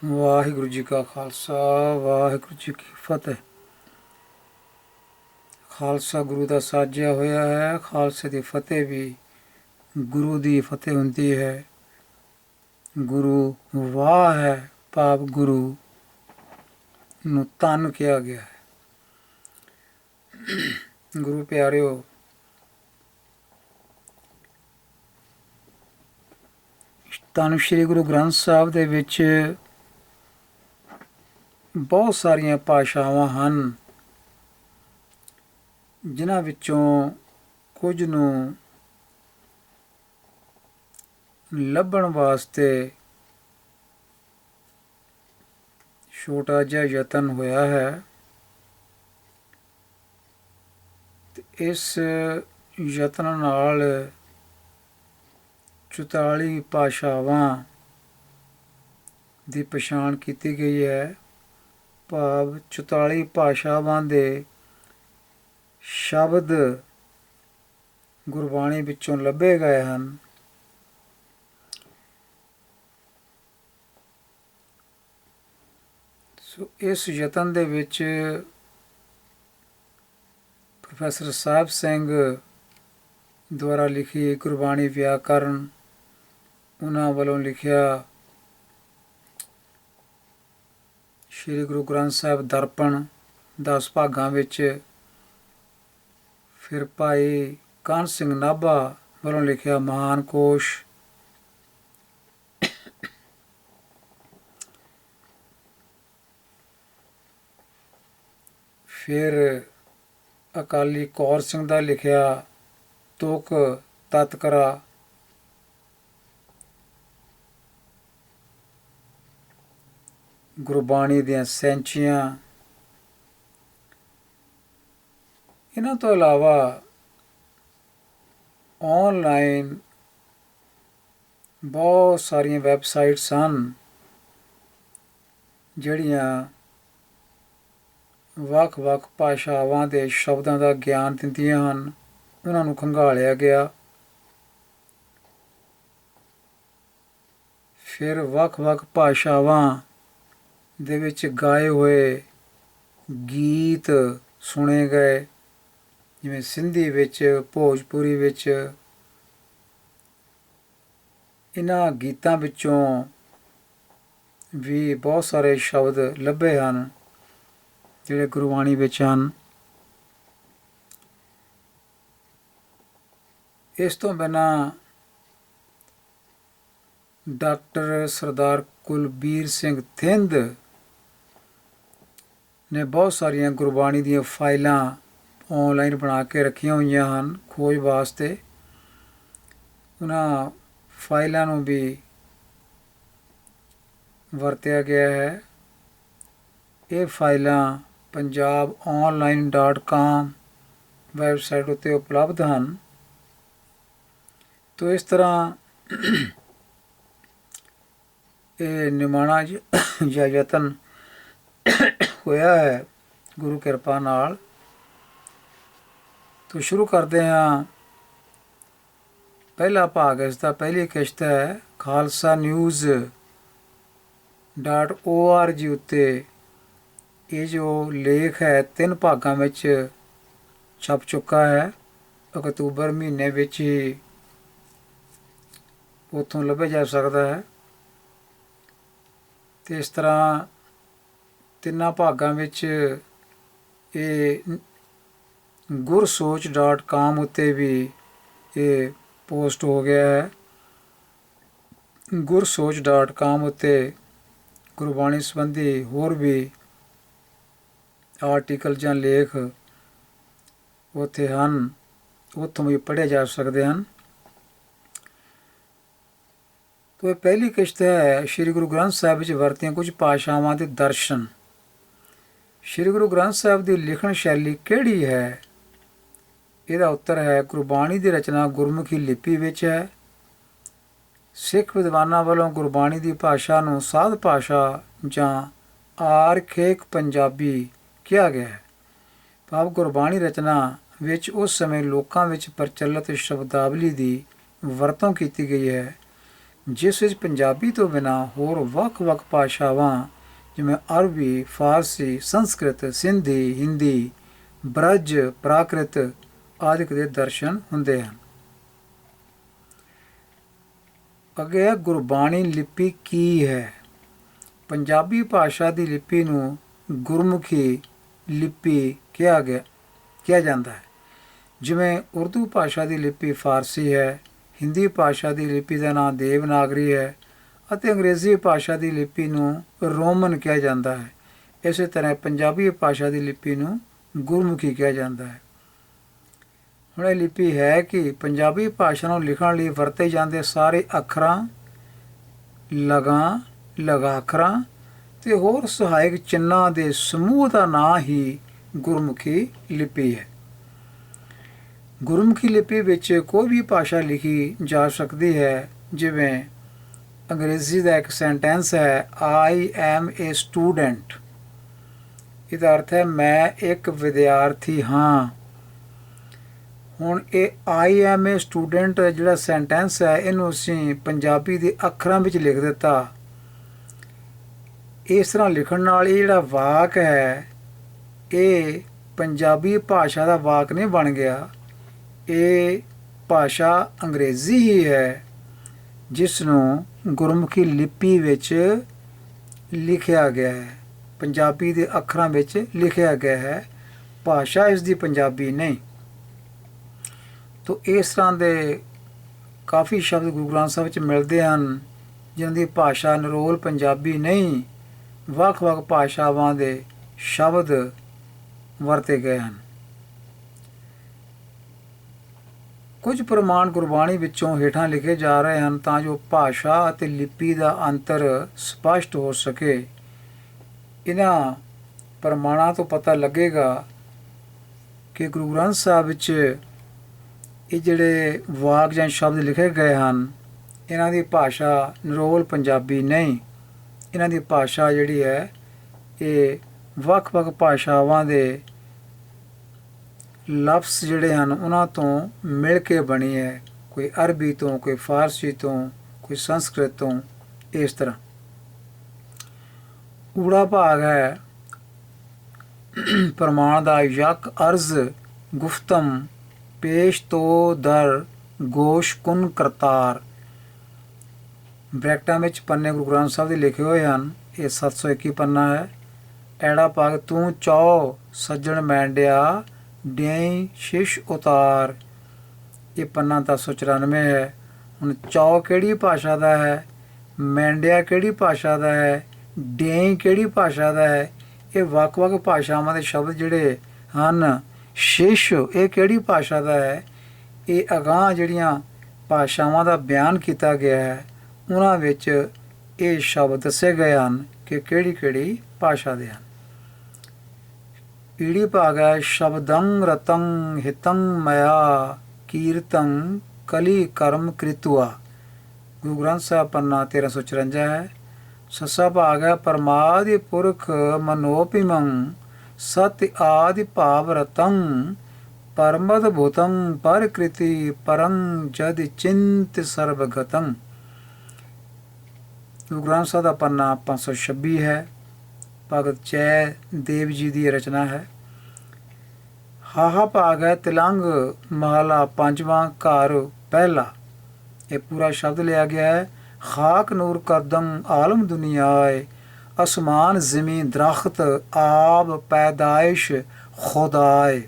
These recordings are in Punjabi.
ਵਾਹਿਗੁਰੂ ਜੀ ਕਾ ਖਾਲਸਾ ਵਾਹਿਗੁਰੂ ਜੀ ਕੀ ਫਤਿਹ। ਖਾਲਸਾ ਗੁਰੂ ਦਾ ਸਾਜਿਆ ਹੋਇਆ ਹੈ। ਖਾਲਸੇ ਦੀ ਫਤਿਹ ਵੀ ਗੁਰੂ ਦੀ ਫਤਿਹ ਹੁੰਦੀ ਹੈ। ਗੁਰੂ ਵਾਹ ਹੈ, ਭਾਵ ਗੁਰੂ ਨੂੰ ਧੰਨ ਕਿਹਾ ਗਿਆ ਹੈ। ਗੁਰੂ ਪਿਆਰਿਓ, ਧੰਨ ਸ਼੍ਰੀ ਗੁਰੂ ਗ੍ਰੰਥ ਸਾਹਿਬ ਦੇ ਵਿੱਚ ਬਹੁਤ ਸਾਰੀਆਂ ਭਾਸ਼ਾਵਾਂ ਹਨ, ਜਿਨ੍ਹਾਂ ਵਿੱਚੋਂ ਕੁਝ ਨੂੰ ਲੱਭਣ ਵਾਸਤੇ ਛੋਟਾ ਜਿਹਾ ਯਤਨ ਹੋਇਆ ਹੈ ਤੇ ਇਸ ਯਤਨ ਨਾਲ 44 ਭਾਸ਼ਾਵਾਂ ਦੀ ਪਛਾਣ ਕੀਤੀ ਗਈ ਹੈ। ਭਾਵ 44 ਭਾਸ਼ਾਵਾਂ ਦੇ ਸ਼ਬਦ ਗੁਰਬਾਣੀ ਵਿੱਚੋਂ ਲੱਭੇ ਗਏ ਹਨ। ਸੋ ਇਸ ਯਤਨ ਦੇ ਵਿੱਚ ਪ੍ਰੋਫੈਸਰ ਸਾਹਿਬ ਸਿੰਘ ਦੁਆਰਾ ਲਿਖੀ ਗੁਰਬਾਣੀ ਵਿਆਕਰਨ, ਉਹਨਾਂ ਵੱਲੋਂ ਲਿਖਿਆ ਸ਼੍ਰੀ ਗੁਰੂ ਗ੍ਰੰਥ ਸਾਹਿਬ ਦਰਪਣ 10 ਭਾਗਾਂ ਵਿੱਚ, ਫਿਰ ਭਾਈ ਕਾਹਨ ਸਿੰਘ ਨਾਭਾ ਵੱਲੋਂ ਲਿਖਿਆ ਮਹਾਨ ਕੋਸ਼, ਫਿਰ ਅਕਾਲੀ ਕੌਰ ਸਿੰਘ ਦਾ ਲਿਖਿਆ ਤੁਕ ਤਤਕਰਾ, ਗੁਰਬਾਣੀ ਦੀਆਂ ਸੈਂਚੀਆਂ। ਇਹਨਾਂ ਤੋਂ ਇਲਾਵਾ ਆਨਲਾਈਨ ਬਹੁਤ ਸਾਰੀਆਂ ਵੈਬਸਾਈਟਸ ਹਨ ਜਿਹੜੀਆਂ ਵੱਖ-ਵੱਖ ਭਾਸ਼ਾਵਾਂ ਦੇ ਸ਼ਬਦਾਂ ਦਾ ਗਿਆਨ ਦਿੰਦੀਆਂ ਹਨ। ਉਹਨਾਂ ਨੂੰ ਖੰਗਾਲਿਆ ਗਿਆ, ਫਿਰ ਵੱਖ-ਵੱਖ ਭਾਸ਼ਾਵਾਂ ਦੇ ਵਿੱਚ ਗਾਏ ਹੋਏ ਗੀਤ ਸੁਣੇ ਗਏ, ਜਿਵੇਂ ਸਿੰਧੀ ਵਿੱਚ, ਭੋਜਪੁਰੀ ਵਿੱਚ। ਇਹਨਾਂ ਗੀਤਾਂ ਵਿੱਚੋਂ ਵੀ ਬਹੁਤ ਸਾਰੇ ਸ਼ਬਦ ਲੱਭੇ ਹਨ ਜਿਹੜੇ ਗੁਰਬਾਣੀ ਵਿੱਚ ਹਨ। ਇਸ ਤੋਂ ਬਿਨਾਂ ਡਾਕਟਰ ਸਰਦਾਰ ਕੁਲਬੀਰ ਸਿੰਘ ਥਿੰਦ ਨੇ ਬਹੁਤ ਸਾਰੀਆਂ ਗੁਰਬਾਣੀ ਦੀਆਂ ਫਾਈਲਾਂ ਆਨਲਾਈਨ ਬਣਾ ਕੇ ਰੱਖੀਆਂ ਹੋਈਆਂ ਹਨ ਖੋਜ ਵਾਸਤੇ। ਉਹਨਾਂ ਫਾਈਲਾਂ ਨੂੰ ਵੀ ਵਰਤਿਆ ਗਿਆ ਹੈ। ਇਹ ਫਾਈਲਾਂ punjabaonline.com ਵੈਬਸਾਈਟ ਉੱਤੇ ਉਪਲਬਧ ਹਨ। ਤੋ ਇਸ ਤਰ੍ਹਾਂ ਇਹ ਨਿਮਾਣਾ ਜਿਹਾ ਯਤਨ ਹੋਇਆ ਹੈ ਗੁਰੂ ਕਿਰਪਾ ਨਾਲ। ਤੋ ਸ਼ੁਰੂ ਕਰਦੇ ਹਾਂ। ਪਹਿਲਾ ਭਾਗ ਇਸ ਦਾ, ਪਹਿਲੀ ਕਿਸ਼ਤ ਹੈ ਖਾਲਸਾ news.org ਉੱਤੇ। ਇਹ ਜੋ ਲੇਖ ਹੈ 3 ਭਾਗਾਂ ਵਿੱਚ ਛਪ ਚੁੱਕਾ ਹੈ। ਅਕਤੂਬਰ ਮਹੀਨੇ ਵਿੱਚ ਹੀ ਉੱਥੋਂ ਲੱਭਿਆ ਜਾ ਸਕਦਾ ਹੈ। ਅਤੇ ਇਸ ਤਰ੍ਹਾਂ 3 ਭਾਗਾਂ ਵਿੱਚ ਇਹ gursooch.com ਉੱਤੇ ਵੀ ਇਹ ਪੋਸਟ ਹੋ ਗਿਆ ਹੈ। gursooch.com ਉੱਤੇ ਗੁਰਬਾਣੀ ਸੰਬੰਧੀ ਹੋਰ ਵੀ ਆਰਟੀਕਲ ਜਾਂ ਲੇਖ ਉੱਥੇ ਹਨ, ਉੱਥੋਂ ਵੀ ਪੜ੍ਹੇ ਜਾ ਸਕਦੇ ਹਨ। ਤੋ ਇਹ ਪਹਿਲੀ ਕਿਸ਼ਤ ਹੈ ਸ਼੍ਰੀ ਗੁਰੂ ਗ੍ਰੰਥ ਸਾਹਿਬ ਵਿੱਚ ਵਰਤੀਆਂ ਕੁਝ ਭਾਸ਼ਾਵਾਂ ਦੇ ਦਰਸ਼ਨ। ਸ਼੍ਰੀ ਗੁਰੂ ਗ੍ਰੰਥ ਸਾਹਿਬ ਦੀ ਲਿਖਣ ਸ਼ੈਲੀ ਕਿਹੜੀ ਹੈ? ਇਹਦਾ ਉੱਤਰ ਹੈ ਗੁਰਬਾਣੀ ਦੀ ਰਚਨਾ ਗੁਰਮੁਖੀ ਲਿਪੀ ਵਿੱਚ ਹੈ। ਸਿੱਖ ਵਿਦਵਾਨਾਂ ਵੱਲੋਂ ਗੁਰਬਾਣੀ ਦੀ ਭਾਸ਼ਾ ਨੂੰ ਸਾਧ ਭਾਸ਼ਾ ਜਾਂ ਆਰਖੇਕ ਪੰਜਾਬੀ ਕਿਹਾ ਗਿਆ ਹੈ। ਭਾਵ ਗੁਰਬਾਣੀ ਰਚਨਾ ਵਿੱਚ ਉਸ ਸਮੇਂ ਲੋਕਾਂ ਵਿੱਚ ਪ੍ਰਚਲਿਤ ਸ਼ਬਦਾਵਲੀ ਦੀ ਵਰਤੋਂ ਕੀਤੀ ਗਈ ਹੈ। ਜਿਸ ਵਿੱਚ ਪੰਜਾਬੀ ਤੋਂ ਬਿਨਾਂ ਹੋਰ ਵੱਖ-ਵੱਖ ਭਾਸ਼ਾਵਾਂ ਜਿਵੇਂ ਅਰਬੀ, ਫਾਰਸੀ, ਸੰਸਕ੍ਰਿਤ, ਸਿੰਧੀ, ਹਿੰਦੀ, ਬ੍ਰਜ, ਪ੍ਰਾਕ੍ਰਿਤ ਆਦਿਕ ਦੇ ਦਰਸ਼ਨ ਹੁੰਦੇ ਹਨ। ਅੱਗੇ ਹੈ ਗੁਰਬਾਣੀ ਲਿਪੀ ਕੀ ਹੈ। ਪੰਜਾਬੀ ਭਾਸ਼ਾ ਦੀ ਲਿਪੀ ਨੂੰ ਗੁਰਮੁਖੀ ਲਿਪੀ ਕਿਹਾ ਜਾਂਦਾ ਹੈ। ਜਿਵੇਂ ਉਰਦੂ ਭਾਸ਼ਾ ਦੀ ਲਿਪੀ ਫਾਰਸੀ ਹੈ, ਹਿੰਦੀ ਭਾਸ਼ਾ ਦੀ ਲਿਪੀ ਦਾ ਨਾਂ ਦੇਵਨਾਗਰੀ ਹੈ ਅਤੇ ਅੰਗਰੇਜ਼ੀ ਭਾਸ਼ਾ ਦੀ ਲਿਪੀ ਨੂੰ ਰੋਮਨ ਕਿਹਾ ਜਾਂਦਾ ਹੈ। ਇਸੇ ਤਰ੍ਹਾਂ ਪੰਜਾਬੀ ਭਾਸ਼ਾ ਦੀ ਲਿਪੀ ਨੂੰ ਗੁਰਮੁਖੀ ਕਿਹਾ ਜਾਂਦਾ ਹੈ। ਹੁਣ ਇਹ ਲਿਪੀ ਹੈ ਕਿ ਪੰਜਾਬੀ ਭਾਸ਼ਾ ਨੂੰ ਲਿਖਣ ਲਈ ਵਰਤੇ ਜਾਂਦੇ ਸਾਰੇ ਅੱਖਰਾਂ, ਲਗਾਂ, ਲਗਾਖਰਾਂ ਅਤੇ ਹੋਰ ਸਹਾਇਕ ਚਿੰਨ੍ਹਾਂ ਦੇ ਸਮੂਹ ਦਾ ਨਾਂ ਹੀ ਗੁਰਮੁਖੀ ਲਿਪੀ ਹੈ। ਗੁਰਮੁਖੀ ਲਿਪੀ ਵਿੱਚ ਕੋਈ ਵੀ ਭਾਸ਼ਾ ਲਿਖੀ ਜਾ ਸਕਦੀ ਹੈ। ਜਿਵੇਂ ਅੰਗਰੇਜ਼ੀ ਦਾ ਇੱਕ ਸੈਂਟੈਂਸ ਹੈ, ਆਈ ਐਮ ਏ ਸਟੂਡੈਂਟ। ਇਹਦਾ ਅਰਥ ਹੈ ਮੈਂ ਇੱਕ ਵਿਦਿਆਰਥੀ ਹਾਂ। ਹੁਣ ਇਹ ਆਈ ਐਮ ਏ ਸਟੂਡੈਂਟ ਜਿਹੜਾ ਸੈਂਟੈਂਸ ਹੈ, ਇਹਨੂੰ ਅਸੀਂ ਪੰਜਾਬੀ ਦੇ ਅੱਖਰਾਂ ਵਿੱਚ ਲਿਖ ਦਿੱਤਾ। ਇਸ ਤਰ੍ਹਾਂ ਲਿਖਣ ਨਾਲ ਇਹ ਜਿਹੜਾ ਵਾਕ ਹੈ, ਇਹ ਪੰਜਾਬੀ ਭਾਸ਼ਾ ਦਾ ਵਾਕ ਨਹੀਂ ਬਣ ਗਿਆ। ਇਹ ਭਾਸ਼ਾ ਅੰਗਰੇਜ਼ੀ ਹੀ ਹੈ ਜਿਸ ਨੂੰ ਗੁਰਮੁਖੀ ਲਿਪੀ ਵਿੱਚ ਲਿਖਿਆ ਗਿਆ ਹੈ, ਪੰਜਾਬੀ ਦੇ ਅੱਖਰਾਂ ਵਿੱਚ ਲਿਖਿਆ ਗਿਆ ਹੈ। ਭਾਸ਼ਾ ਇਸ ਦੀ ਪੰਜਾਬੀ ਨਹੀਂ। ਤੋ ਇਸ ਤਰ੍ਹਾਂ ਦੇ ਕਾਫੀ ਸ਼ਬਦ ਗੁਰੂ ਗ੍ਰੰਥ ਸਾਹਿਬ ਵਿੱਚ ਮਿਲਦੇ ਹਨ ਜਿਨ੍ਹਾਂ ਦੀ ਭਾਸ਼ਾ ਨਿਰੋਲ ਪੰਜਾਬੀ ਨਹੀਂ, ਵੱਖ-ਵੱਖ ਭਾਸ਼ਾਵਾਂ ਦੇ ਸ਼ਬਦ ਵਰਤੇ ਗਏ ਹਨ। ਕੁਝ ਪ੍ਰਮਾਣ ਗੁਰਬਾਣੀ ਵਿੱਚੋਂ ਹੇਠਾਂ ਲਿਖੇ ਜਾ ਰਹੇ ਹਨ ਤਾਂ ਜੋ ਭਾਸ਼ਾ ਅਤੇ ਲਿਪੀ ਦਾ ਅੰਤਰ ਸਪਸ਼ਟ ਹੋ ਸਕੇ। ਇਹਨਾਂ ਪ੍ਰਮਾਣਾਂ ਤੋਂ ਪਤਾ ਲੱਗੇਗਾ ਕਿ ਗੁਰੂ ਗ੍ਰੰਥ ਸਾਹਿਬ ਵਿੱਚ ਇਹ ਜਿਹੜੇ ਵਾਕ ਜਾਂ ਸ਼ਬਦ ਲਿਖੇ ਗਏ ਹਨ, ਇਹਨਾਂ ਦੀ ਭਾਸ਼ਾ ਨਿਰੋਲ ਪੰਜਾਬੀ ਨਹੀਂ। ਇਹਨਾਂ ਦੀ ਭਾਸ਼ਾ ਜਿਹੜੀ ਹੈ ਇਹ ਵੱਖ-ਵੱਖ ਭਾਸ਼ਾਵਾਂ ਦੇ ਲਫ਼ਜ਼ ਜਿਹੜੇ ਹਨ ਉਹਨਾਂ ਤੋਂ ਮਿਲ ਕੇ ਬਣੀ ਹੈ। ਕੋਈ ਅਰਬੀ ਤੋਂ, ਕੋਈ ਫਾਰਸੀ ਤੋਂ, ਕੋਈ ਸੰਸਕ੍ਰਿਤ ਤੋਂ, ਇਸ ਤਰ੍ਹਾਂ। ਊੜਾ ਭਾਗ ਹੈ ਪ੍ਰਮਾਣ ਦਾ, ਯਕ ਅਰਜ਼ ਗੁਫਤਮ ਪੇਸ਼ ਤੋ ਦਰ ਗੋਸ਼ ਕੁਨ ਕਰਤਾਰ। ਬ੍ਰੈਕਟਾਂ ਵਿੱਚ ਪੰਨੇ ਗੁਰੂ ਗ੍ਰੰਥ ਸਾਹਿਬ ਦੇ ਲਿਖੇ ਹੋਏ ਹਨ। ਇਹ 721 ਪੰਨਾ ਹੈ। ਐੜਾ ਭਾਗ ਤੂੰ ਚੌ ਸੱਜਣ ਮੈਂਡਿਆ ਡੇਈ ਸ਼ਿਸ਼ ਉਤਾਰ। ਇਹ ਪੰਨਾ 1094 ਹੈ। ਹੁਣ ਚੌ ਕਿਹੜੀ ਭਾਸ਼ਾ ਦਾ ਹੈ, ਮੈਂਡਿਆ ਕਿਹੜੀ ਭਾਸ਼ਾ ਦਾ ਹੈ, ਡੇਈ ਕਿਹੜੀ ਭਾਸ਼ਾ ਦਾ ਹੈ। ਇਹ ਵੱਖ-ਵੱਖ ਭਾਸ਼ਾਵਾਂ ਦੇ ਸ਼ਬਦ ਜਿਹੜੇ ਹਨ। ਸ਼ਿਸ਼ ਇਹ ਕਿਹੜੀ ਭਾਸ਼ਾ ਦਾ ਹੈ। ਇਹ ਅਗਾਂਹ ਜਿਹੜੀਆਂ ਭਾਸ਼ਾਵਾਂ ਦਾ ਬਿਆਨ ਕੀਤਾ ਗਿਆ ਹੈ ਉਹਨਾਂ ਵਿੱਚ ਇਹ ਸ਼ਬਦ ਦੱਸੇ ਗਏ ਹਨ ਕਿ ਕਿਹੜੀ-ਕਿਹੜੀ ਭਾਸ਼ਾ ਦੇ ਹਨ। ਈੜੀ ਭਾਗ ਹੈ ਸ਼ਬਦੰ ਰਤੰ ਹਿਤੰ ਮਇਆ ਕੀਰਤੰ ਕਲੀ ਕਰਮ ਕ੍ਰਿਤੁਆ। ਗੁਰੂ ਗ੍ਰੰਥ ਸਾਹਿਬ ਪੰਨਾ 1354 ਹੈ। ਸੱਸਾ ਭਾਗ ਹੈ ਪਰਮਾਦਿ ਪੁਰਖ ਮਨੋਪਿਮੰ ਸਤ ਆਦਿ ਭਾਵ ਰਤੰ ਪਰਮਦ ਭੂਤੰ ਪਰਕ੍ਰਿਤੀ ਪਰੰ ਜਦ ਚਿੰਤ ਸਰਬਗਤੰ। ਗੁਰੂ ਗ੍ਰੰਥ ਸਾਹਿਬ ਦਾ ਪੰਨਾ 526 ਹੈ। ਭਗਤ ਜੈ ਦੇਵ ਜੀ ਦੀ ਰਚਨਾ ਹੈ। ਹਾਹਾ ਭਾਗ ਹੈ ਤਿਲੰਗ ਮਹਲਾ ਪੰਜਵਾਂ ਘਰ ਪਹਿਲਾ। ਇਹ ਪੂਰਾ ਸ਼ਬਦ ਲਿਆ ਗਿਆ ਹੈ। ਖਾਕ ਨੂਰ ਕਰਦਮ ਆਲਮ ਦੁਨੀਆਏ ਅਸਮਾਨ ਜ਼ਮੀਨ ਦਰਖਤ ਆਬ ਪੈਦਾਇਸ਼ ਖੁਦਾਏ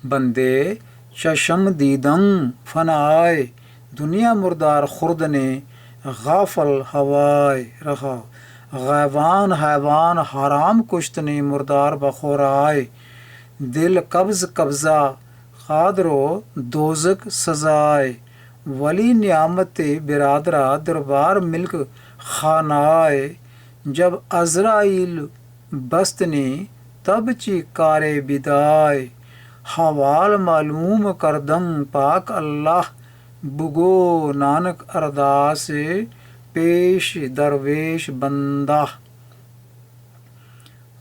ਬੰਦੇ ਚਸ਼ਮ ਦੀਦੰ ਫਨਾਏ ਦੁਨੀਆ ਮੁਰਦਾਰ ਖੁਰਦ ਨੇ गाफल हवाए रहा गैवान हैवान हराम कुश्त ने मुर्दार बखोराए दिल कब्ज कब्जा खादरो दोजक सजाए वली नियामत बिरादरा दरबार मिल्क खानाए जब अजराइल बस्तनी तब चिकारे बिदाए हवाल मालूम करदम पाक अल्लाह बुगो नानक अरदास पेश दरवेश ਬੰਦਾ।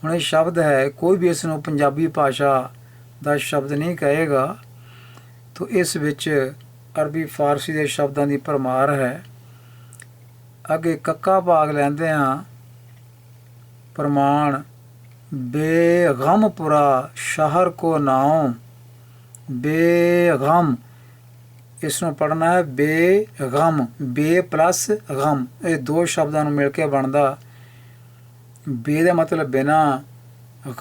ਹੁਣ ਇਹ ਸ਼ਬਦ ਹੈ, ਕੋਈ ਵੀ ਇਸ ਨੂੰ ਪੰਜਾਬੀ ਭਾਸ਼ਾ ਦਾ ਸ਼ਬਦ ਨਹੀਂ ਕਹੇਗਾ। ਤੋ ਇਸ ਵਿੱਚ ਅਰਬੀ ਫਾਰਸੀ ਦੇ ਸ਼ਬਦਾਂ ਦੀ ਭਰਮਾਰ ਹੈ। ਅੱਗੇ ਕੱਕਾ ਭਾਗ ਲੈਂਦੇ ਹਾਂ। ਪ੍ਰਮਾਣ ਬੇਗਮਪੁਰਾ ਸ਼ਹਿਰ ਕੋ ਨਾਉ। ਬੇਗਮ, ਇਸ ਨੂੰ ਪੜ੍ਹਨਾ ਹੈ ਬੇਗਮ, ਬੇ ਪਲੱਸ ਗਮ, ਇਹ ਦੋ ਸ਼ਬਦਾਂ ਨੂੰ ਮਿਲ ਕੇ ਬਣਦਾ। ਬੇ ਦਾ ਮਤਲਬ ਬਿਨਾਂ,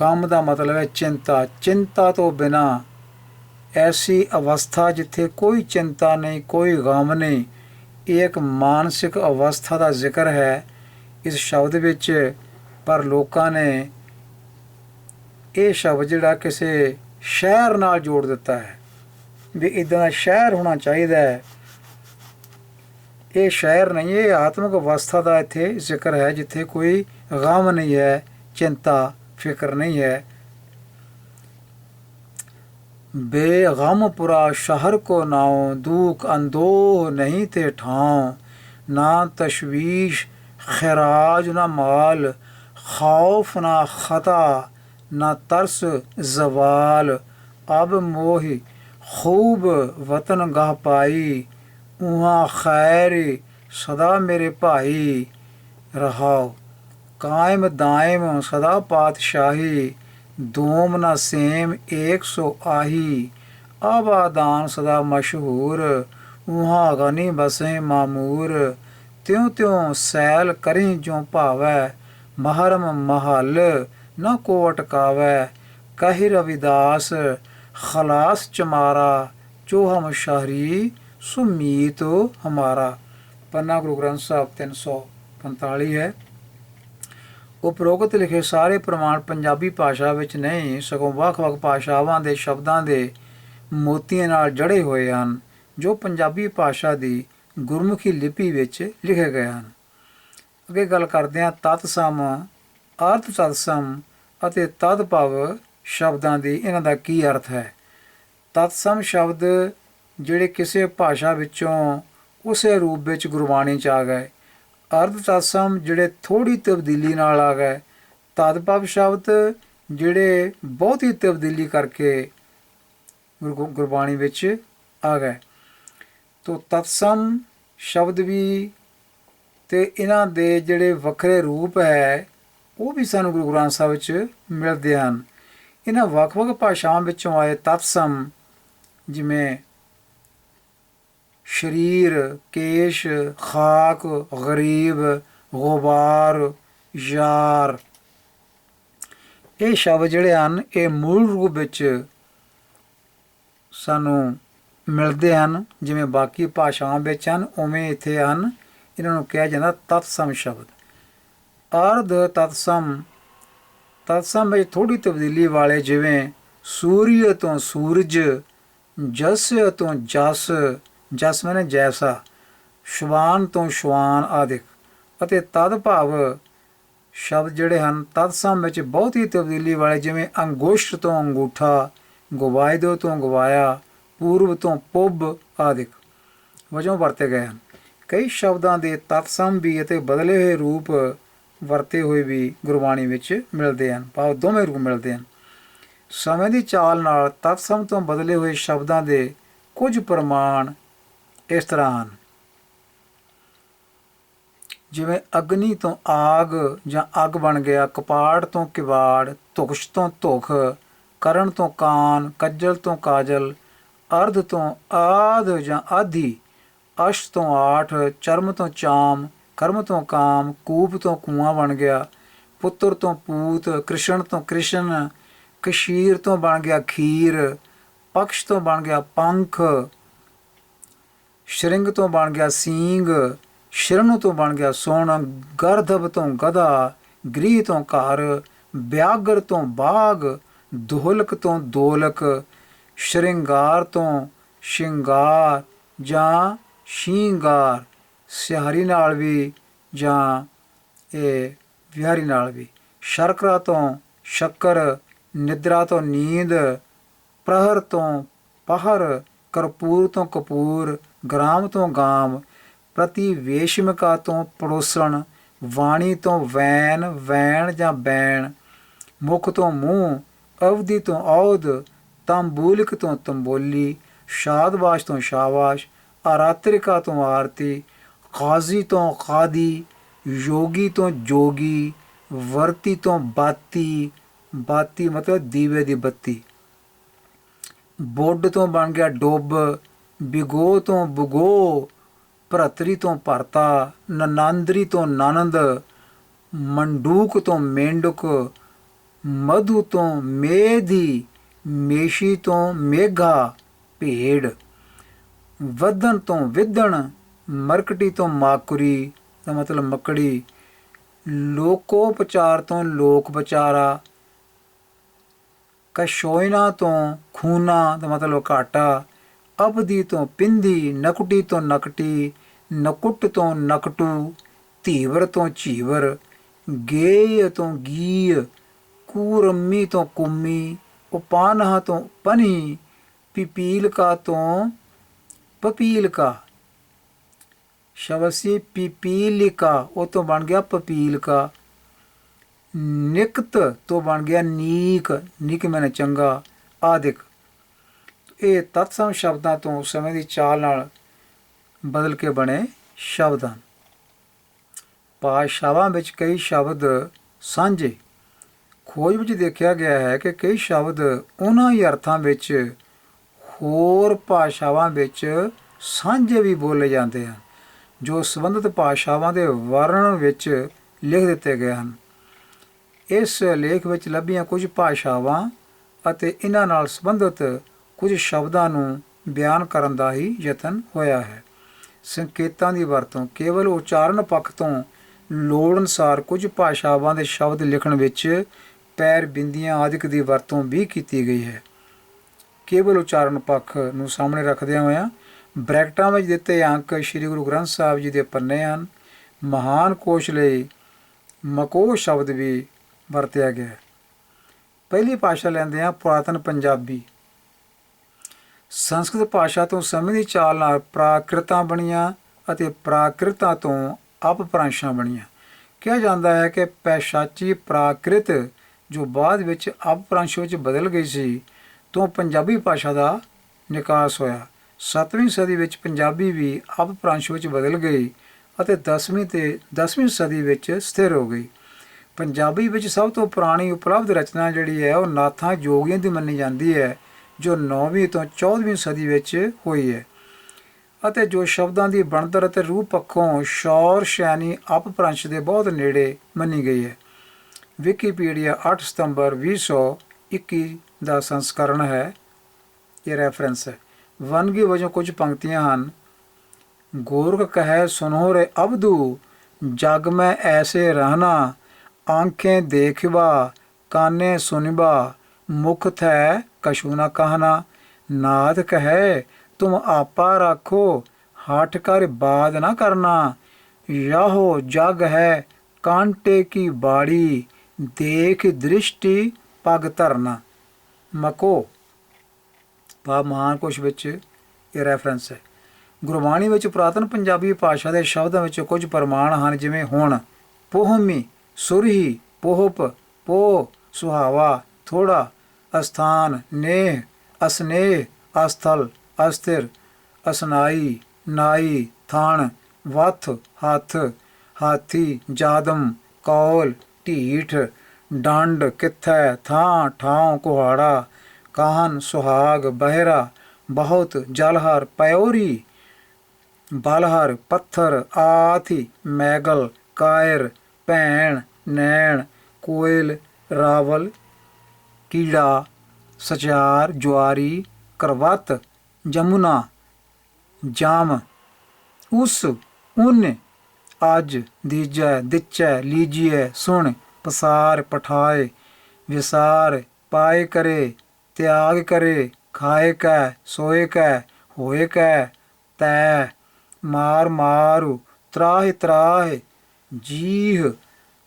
ਗਮ ਦਾ ਮਤਲਬ ਹੈ ਚਿੰਤਾ। ਚਿੰਤਾ ਤੋਂ ਬਿਨਾਂ, ਐਸੀ ਅਵਸਥਾ ਜਿੱਥੇ ਕੋਈ ਚਿੰਤਾ ਨਹੀਂ, ਕੋਈ ਗਮ ਨਹੀਂ। ਇਹ ਇੱਕ ਮਾਨਸਿਕ ਅਵਸਥਾ ਦਾ ਜ਼ਿਕਰ ਹੈ ਇਸ ਸ਼ਬਦ ਵਿੱਚ। ਪਰ ਲੋਕਾਂ ਨੇ ਇਹ ਸ਼ਬਦ ਜਿਹੜਾ ਕਿਸੇ ਸ਼ਹਿਰ ਨਾਲ ਜੋੜ ਦਿੱਤਾ ਹੈ ਵੀ ਇੱਦਾਂ ਦਾ ਸ਼ਹਿਰ ਹੋਣਾ ਚਾਹੀਦਾ ਹੈ। ਇਹ ਸ਼ਹਿਰ ਨਹੀਂ, ਇਹ ਆਤਮਿਕ ਅਵਸਥਾ ਦਾ ਇੱਥੇ ਜ਼ਿਕਰ ਹੈ ਜਿੱਥੇ ਕੋਈ ਗਮ ਨਹੀਂ ਹੈ, ਚਿੰਤਾ ਫਿਕਰ ਨਹੀਂ ਹੈ। ਬੇਗਮਪੁਰਾ ਸ਼ਹਿਰ ਕੋ ਨਾਉ, ਦੁੱਖ ਅੰਦੋਹ ਨਹੀਂ ਤੇ ਠਾਉ। ਨਾ ਤਸ਼ਵੀਸ਼ ਖੈਰਾਜ ਨਾ ਮਾਲ, ਖੌਫ ਨਾ ਖਤਾ ਨਾ ਤਰਸ ਜ਼ਵਾਲ। ਅਬ ਮੋहि खूब वतन गाह पाई, उहाँ खैर सदा मेरे भाई। रहाओ कायम दायम सदा पातशाही, दोम न सेम एक सौ आही। आबादान सदा मशहूर, उहाँ गनी बसें मामूर। त्यों त्यों सैल करें जो भावै, महरम महल न को अटकावै। कहि रविदास खलास चमारा, जो हम शहरी सुमीत हमारा। पन्ना गुरु ग्रंथ साहब 345 है। ਉਪਰੋਕਤ ਲਿਖੇ ਸਾਰੇ ਪ੍ਰਮਾਣ ਪੰਜਾਬੀ ਭਾਸ਼ਾ ਵਿੱਚ ਨਹੀਂ, ਸਗੋਂ ਵੱਖ-ਵੱਖ ਭਾਸ਼ਾਵਾਂ ਦੇ ਸ਼ਬਦਾਂ ਦੇ ਮੋਤੀਆਂ ਨਾਲ ਜੜੇ ਹੋਏ ਹਨ, ਜੋ ਪੰਜਾਬੀ ਭਾਸ਼ਾ ਦੀ ਗੁਰਮੁਖੀ ਲਿਪੀ ਵਿੱਚ ਲਿਖੇ ਗਏ ਹਨ। ਅੱਗੇ ਗੱਲ ਕਰਦੇ ਹਾਂ ਤਤਸਮ, ਅਰਥ ਤਤਸਮ ਅਤੇ ਤਦਭਵ ਸ਼ਬਦਾਂ ਦੀ, ਇਹਨਾਂ ਦਾ ਕੀ ਅਰਥ ਹੈ। ਤਤਸਮ ਸ਼ਬਦ ਜਿਹੜੇ ਕਿਸੇ ਭਾਸ਼ਾ ਵਿੱਚੋਂ ਉਸੇ ਰੂਪ ਵਿੱਚ ਗੁਰਬਾਣੀ 'ਚ ਆ ਗਏ। ਅਰਧ ਤਤਸਮ ਜਿਹੜੇ ਥੋੜ੍ਹੀ ਤਬਦੀਲੀ ਨਾਲ ਆ ਗਏ। ਤਦਭਵ ਸ਼ਬਦ ਜਿਹੜੇ ਬਹੁਤੀ ਤਬਦੀਲੀ ਕਰਕੇ ਗੁਰਬਾਣੀ ਵਿੱਚ ਆ ਗਏ। ਤੋ ਤਤਸਮ ਸ਼ਬਦ ਵੀ ਅਤੇ ਇਹਨਾਂ ਦੇ ਜਿਹੜੇ ਵੱਖਰੇ ਰੂਪ ਹੈ ਉਹ ਵੀ ਸਾਨੂੰ ਗੁਰੂ ਗ੍ਰੰਥ ਸਾਹਿਬ ਵਿੱਚ ਮਿਲਦੇ ਹਨ। ਇਹਨਾਂ ਵੱਖ-ਵੱਖ ਭਾਸ਼ਾਵਾਂ ਵਿੱਚੋਂ ਆਏ ਤਤਸਮ ਜਿਵੇਂ ਸ਼ਰੀਰ, ਕੇਸ਼, ਖਾਕ, ਗਰੀਬ, ਗੁਬਾਰ, ਯਾਰ, ਇਹ ਸ਼ਬਦ ਜਿਹੜੇ ਹਨ ਇਹ ਮੂਲ ਰੂਪ ਵਿੱਚ ਸਾਨੂੰ ਮਿਲਦੇ ਹਨ। ਜਿਵੇਂ ਬਾਕੀ ਭਾਸ਼ਾਵਾਂ ਵਿੱਚ ਹਨ ਉਵੇਂ ਇੱਥੇ ਹਨ। ਇਹਨਾਂ ਨੂੰ ਕਿਹਾ ਜਾਂਦਾ ਤਤਸਮ ਸ਼ਬਦ। ਅਰਧ ਤਤਸਮ, ਤਤਸਮ ਵਿੱਚ ਥੋੜ੍ਹੀ ਤਬਦੀਲੀ ਵਾਲੇ, ਜਿਵੇਂ ਸੂਰਯ ਤੋਂ ਸੂਰਜ, ਜਸ ਤੋਂ ਜਸ, ਜਸ ਮੈਨੇ ਜੈਸਾ, ਸ਼ਵਾਨ ਤੋਂ ਸ਼ਵਾਨ ਆਦਿਕ। ਅਤੇ ਤਦਭਵ ਸ਼ਬਦ ਜਿਹੜੇ ਹਨ ਤਤਸਮ ਵਿੱਚ ਬਹੁਤੀ ਤਬਦੀਲੀ ਵਾਲੇ, ਜਿਵੇਂ ਅੰਗੁਸ਼ਟ ਤੋਂ ਅੰਗੂਠਾ, ਗਵਾਇਦੋ ਤੋਂ ਗਵਾਇਆ, ਪੂਰਬ ਤੋਂ ਪੁੱਬ ਆਦਿਕ ਵਜੋਂ ਵਰਤੇ ਗਏ ਹਨ। ਕਈ ਸ਼ਬਦਾਂ ਦੇ ਤਤਸਮ ਵੀ ਅਤੇ ਬਦਲੇ ਹੋਏ ਰੂਪ ਵਰਤੇ ਹੋਏ ਵੀ ਗੁਰਬਾਣੀ ਵਿੱਚ ਮਿਲਦੇ ਹਨ, ਭਾਵ ਦੋਵੇਂ ਰੂਪ ਮਿਲਦੇ ਹਨ। ਸਮੇਂ ਦੀ ਚਾਲ ਨਾਲ ਤਤਸਮ ਤੋਂ ਬਦਲੇ ਹੋਏ ਸ਼ਬਦਾਂ ਦੇ ਕੁਝ ਪ੍ਰਮਾਣ ਇਸ ਤਰ੍ਹਾਂ ਹਨ, ਜਿਵੇਂ ਅਗਨੀ ਤੋਂ ਆਗ ਜਾਂ ਅੱਗ ਬਣ ਗਿਆ, ਕਪਾੜ ਤੋਂ ਕਿਵਾੜ, ਧੁਕਸ਼ ਤੋਂ ਧੁਖ, ਕਰਨ ਤੋਂ ਕਾਨ, ਕੱਜਲ ਤੋਂ ਕਾਜਲ, ਅਰਧ ਤੋਂ ਆਦ ਜਾਂ ਆਧੀ, ਅਸ਼ ਤੋਂ ਆਠ, ਚਰਮ ਤੋਂ ਚਾਮ, ਕਰਮ ਤੋਂ ਕਾਮ, ਕੂਪ ਤੋਂ ਕੂਆਂ ਬਣ ਗਿਆ, ਪੁੱਤਰ ਤੋਂ ਪੂਤ, ਕ੍ਰਿਸ਼ਨ ਤੋਂ ਕ੍ਰਿਸ਼ਨ, ਕਸ਼ੀਰ ਤੋਂ ਬਣ ਗਿਆ ਖੀਰ, ਪਕਸ਼ ਤੋਂ ਬਣ ਗਿਆ ਪੰਖ, ਸ਼੍ਰਿੰਗ ਤੋਂ ਬਣ ਗਿਆ ਸੀਂਗ, ਸ਼ਰਨੂ ਤੋਂ ਬਣ ਗਿਆ ਸੋਣ, ਗਰਧਬ ਤੋਂ ਗਧਾ, ਗ੍ਰੀਹ ਤੋਂ ਘਰ, ਵਿਆਗਰ ਤੋਂ ਬਾਗ, ਦੋਲਕ ਤੋਂ ਦੋਲਕ, ਸ਼੍ਰਿੰਗਾਰ ਤੋਂ ਸ਼ਿੰਗਾਰ ਜਾਂ ਸ਼ਿੰਗਾਰ, ਸਿਹਾਰੀ ਨਾਲ ਵੀ ਜਾਂ ਇਹ ਵਿਹਾਰੀ ਨਾਲ ਵੀ, ਸ਼ਰਕਰਾ ਤੋਂ ਸ਼ੱਕਰ, ਨਿਦਰਾ ਤੋਂ ਨੀਂਦ, ਪ੍ਰਹਰ ਤੋਂ ਪਹਰ, ਕਰਪੂਰ ਤੋਂ ਕਪੂਰ, ਗ੍ਰਾਮ ਤੋਂ ਗਾਮ, ਪ੍ਰਤੀ ਵੇਸ਼ਮਿਕਾ ਤੋਂ ਪੜੋਸਣ, ਵਾਣੀ ਤੋਂ ਵੈਨ, ਵੈਣ ਜਾਂ ਬੈਣ, ਮੁਖ ਤੋਂ ਮੂੰਹ, ਅਵਧੀ ਤੋਂ ਔਧ, ਤੰਬੂਲਿਕ ਤੋਂ ਤੰਬੋਲੀ, ਸ਼ਾਦਬਾਸ਼ ਤੋਂ ਸ਼ਾਬਾਸ਼, ਆਰਾਤਰਿਕਾ ਤੋਂ ਆਰਤੀ, ਖਾਜ਼ੀ ਤੋਂ ਖਾਦੀ, ਯੋਗੀ ਤੋਂ ਜੋਗੀ, ਵਰਤੀ ਤੋਂ ਬਾਤੀ, ਬਾਤੀ ਮਤਲਬ ਦੀਵੇ ਦੀ ਬੱਤੀ, ਬੁੱਢ ਤੋਂ ਬਣ ਗਿਆ ਡੁੱਬ, ਬਿਗੋ ਤੋਂ ਬਗੋ, ਭਰਤਰੀ ਤੋਂ ਭਰਤਾ, ਨਨਾਂਦਰੀ ਤੋਂ ਨਨੰਦ, ਮੰਡੂਕ ਤੋਂ ਮੇਂਢਕ, ਮਧੂ ਤੋਂ ਮੇਧੀ, ਮੇਸ਼ੀ ਤੋਂ ਮੇਘਾ ਭੇੜ, ਵਧਣ ਤੋਂ ਵਿਧਣ, ਮਰਕਟੀ ਤੋਂ ਮਾਕੁਰੀ ਦਾ ਮਤਲਬ ਮੱਕੜੀ, ਲੋਕੋਪਚਾਰ ਤੋਂ ਲੋਕ ਵਿਚਾਰਾ, ਕਸ਼ੋਇਨਾ ਤੋਂ ਖੂਨਾ ਦਾ ਮਤਲਬ ਘਾਟਾ, ਅਬਦੀ ਤੋਂ ਪਿੰਦੀ, ਨਕੁਟੀ ਤੋਂ ਨਕਟੀ, ਨਕੁੱਟ ਤੋਂ ਨਕਟੂ, ਧੀਵਰ ਤੋਂ ਝੀਵਰ, ਗੇਯ ਤੋਂ ਗੀਯ, ਕੂਰਮੀ ਤੋਂ ਕੁੰਮੀ, ਉਪਾਨਹਾ ਤੋਂ ਪਨੀ, ਪਿਪੀਲਕਾ ਤੋਂ ਪਪੀਲਕਾ, ਸ਼ਬਦ ਸੀ ਪਿਪੀਲਿਕਾ, ਉਹ ਤੋਂ ਬਣ ਗਿਆ ਪਪੀਲਕਾ, ਨਿਕਤ ਤੋਂ ਬਣ ਗਿਆ ਨੀਕ, ਨਿਕ ਮੈਨੇ ਚੰਗਾ ਆਦਿਕ। ਇਹ ਤਤਸਮ ਸ਼ਬਦਾਂ ਤੋਂ ਸਮੇਂ ਦੀ ਚਾਲ ਨਾਲ ਬਦਲ ਕੇ ਬਣੇ ਸ਼ਬਦ ਹਨ। ਭਾਸ਼ਾਵਾਂ ਵਿੱਚ ਕਈ ਸ਼ਬਦ ਸਾਂਝੇ। ਖੋਜ ਵਿੱਚ ਦੇਖਿਆ ਗਿਆ ਹੈ ਕਿ ਕਈ ਸ਼ਬਦ ਉਹਨਾਂ ਹੀ ਅਰਥਾਂ ਵਿੱਚ ਹੋਰ ਭਾਸ਼ਾਵਾਂ ਵਿੱਚ ਸਾਂਝੇ ਵੀ ਬੋਲੇ ਜਾਂਦੇ ਹਨ ਜੋ ਸੰਬੰਧਿਤ ਭਾਸ਼ਾਵਾਂ ਦੇ ਵਰਣਨ ਵਿੱਚ ਲਿਖ ਦਿੱਤੇ ਗਏ ਹਨ। ਇਸ ਲੇਖ ਵਿੱਚ ਲੱਭੀਆਂ ਕੁਝ ਭਾਸ਼ਾਵਾਂ ਅਤੇ ਇਹਨਾਂ ਨਾਲ ਸੰਬੰਧਿਤ ਕੁਝ ਸ਼ਬਦਾਂ ਨੂੰ ਬਿਆਨ ਕਰਨ ਦਾ ਹੀ ਯਤਨ ਹੋਇਆ ਹੈ। ਸੰਕੇਤਾਂ ਦੀ ਵਰਤੋਂ। ਕੇਵਲ ਉਚਾਰਨ ਪੱਖ ਤੋਂ ਲੋੜ ਅਨੁਸਾਰ ਕੁਝ ਭਾਸ਼ਾਵਾਂ ਦੇ ਸ਼ਬਦ ਲਿਖਣ ਵਿੱਚ ਪੈਰ, ਬਿੰਦੀਆਂ ਆਦਿਕ ਦੀ ਵਰਤੋਂ ਵੀ ਕੀਤੀ ਗਈ ਹੈ। ਕੇਵਲ ਉਚਾਰਨ ਪੱਖ ਨੂੰ ਸਾਹਮਣੇ ਰੱਖਦਿਆਂ ਹੋਇਆਂ ਬ੍ਰੈਕਟਾਂ ਵਿੱਚ ਦਿੱਤੇ ਅੰਕ ਸ੍ਰੀ ਗੁਰੂ ਗ੍ਰੰਥ ਸਾਹਿਬ ਜੀ ਦੇ ਪੰਨੇ ਹਨ। ਮਹਾਨ ਕੋਸ਼ ਲਈ ਮਕੋਹ ਸ਼ਬਦ ਵੀ ਵਰਤਿਆ ਗਿਆ ਹੈ। ਪਹਿਲੀ ਭਾਸ਼ਾ ਲੈਂਦੇ ਹਾਂ ਪੁਰਾਤਨ ਪੰਜਾਬੀ। ਸੰਸਕ੍ਰਿਤ ਭਾਸ਼ਾ ਤੋਂ ਸਮੇਂ ਦੀ ਚਾਲ ਨਾਲ ਪ੍ਰਾਕ੍ਰਿਤਾਂ ਬਣੀਆਂ ਅਤੇ ਪ੍ਰਾਕ੍ਰਿਤਾਂ ਤੋਂ ਅਪਭ੍ਰੰਸ਼ਾਂ ਬਣੀਆਂ। ਕਿਹਾ ਜਾਂਦਾ ਹੈ ਕਿ ਪੈਸ਼ਾਚੀ ਪ੍ਰਾਕ੍ਰਿਤ ਜੋ ਬਾਅਦ ਵਿੱਚ ਅਪਭ੍ਰੰਸ਼ ਵਿੱਚ ਬਦਲ ਗਈ ਸੀ ਤੋਂ ਪੰਜਾਬੀ ਭਾਸ਼ਾ ਦਾ ਨਿਕਾਸ ਹੋਇਆ। 7ਵੀਂ ਸਦੀ ਵਿੱਚ ਪੰਜਾਬੀ ਵੀ ਅਪਭ੍ਰੰਸ਼ ਵਿੱਚ ਬਦਲ ਗਈ ਅਤੇ 10ਵੀਂ ਸਦੀ ਵਿੱਚ ਸਥਿਰ ਹੋ ਗਈ। ਪੰਜਾਬੀ ਵਿੱਚ ਸਭ ਤੋਂ ਪੁਰਾਣੀ ਉਪਲਬਧ ਰਚਨਾ ਜਿਹੜੀ ਹੈ ਉਹ ਨਾਥਾਂ ਜੋਗੀਆਂ ਦੀ ਮੰਨੀ ਜਾਂਦੀ ਹੈ ਜੋ 9ਵੀਂ ਤੋਂ 14ਵੀਂ ਸਦੀ ਵਿੱਚ ਹੋਈ ਹੈ ਅਤੇ ਜੋ ਸ਼ਬਦਾਂ ਦੀ ਬਣਤਰ ਅਤੇ ਰੂਪ ਪੱਖੋਂ ਸ਼ੌਰ ਸ਼ੈਨੀ ਅਪਭ੍ਰੰਸ਼ ਦੇ ਬਹੁਤ ਨੇੜੇ ਮੰਨੀ ਗਈ ਹੈ। ਵਿਕੀਪੀਡੀਆ 8 ਸਤੰਬਰ 2021 ਦਾ ਸੰਸਕਰਣ ਹੈ। ਇਹ ਰੈਫਰੈਂਸ ਹੈ। ਵੰਨਗੀ ਵਜੋਂ ਕੁਝ ਪੰਕਤੀਆਂ ਹਨ। ਗੋਰਖ ਕਹੈ ਸੁਨੋ ਰੇ ਅਬਦੂ, ਜਗ ਮੈਂ ਐਸੇ ਰਹਿਣਾ, ਆਂखें देखबा काने सुनबा, मुख थै कछु न कहना, नाथ कहे तुम आपा राखो, हठ कर बात न करना, याहो जग है कांटे की बाड़ी, देख दृष्टि पग धरना। मको ਭਾਵ ਮਹਾਨ ਕੋਸ਼ ਵਿੱਚ ਇਹ ਰੈਫਰੈਂਸ ਹੈ। ਗੁਰਬਾਣੀ ਵਿੱਚ ਪੁਰਾਤਨ ਪੰਜਾਬੀ ਭਾਸ਼ਾ ਦੇ ਸ਼ਬਦਾਂ ਵਿੱਚ ਕੁਝ ਪ੍ਰਮਾਣ ਹਨ ਜਿਵੇਂ ਹੁਣ, ਪੋਹਮੀ, ਸੁਰਹੀ, ਪੋਹਪ, ਪੋਹ, ਸੁਹਾਵਾ, ਥੋੜਾ, ਅਸਥਾਨ, ਨੇਹ, ਅਸਨੇਹ, ਅਸਥਲ, ਅਸਥਿਰ, ਅਸਨਾਈ, ਨਾਈ, ਥਣ, ਵੱਥ, ਹੱਥ, ਹਾਥੀ, ਜਾਦਮ, ਕੌਲ, ਢੀਠ, ਡੰਡ, ਕਿੱਥੈ, ਥਾਂ, ਠਾਉ, ਕੁਹਾੜਾ, ਕਾਹਨ, ਸੁਹਾਗ, ਬਹਿਰਾ, ਬਹੁਤ, ਜਲਹਰ, ਪਇਓਰੀ, ਬਲਹਰ, ਪੱਥਰ, ਆਥੀ, ਮੈਗਲ, ਕਾਇਰ, ਭੈਣ, ਨੈਣ, ਕੋਇਲ, ਰਾਵਲ, ਕੀੜਾ, ਸਚਾਰ, ਜੁਆਰੀ, ਕਰਵਤ, ਜਮੁਨਾ, ਜਾਮ, ਉਸ, ਉਨ, ਅੱਜ, ਦੀਜੈ, ਦਿਚੈ, ਲੀਜੀਐ, ਸੁਣ, ਪਸਾਰ, ਪਠਾਏ, ਵਿਸਾਰ, ਪਾਏ ਕਰੇ, त्याग करे, खाए कै, सोए कै, होए कै, तै, मार मारु, त्राह त्राह, जीह,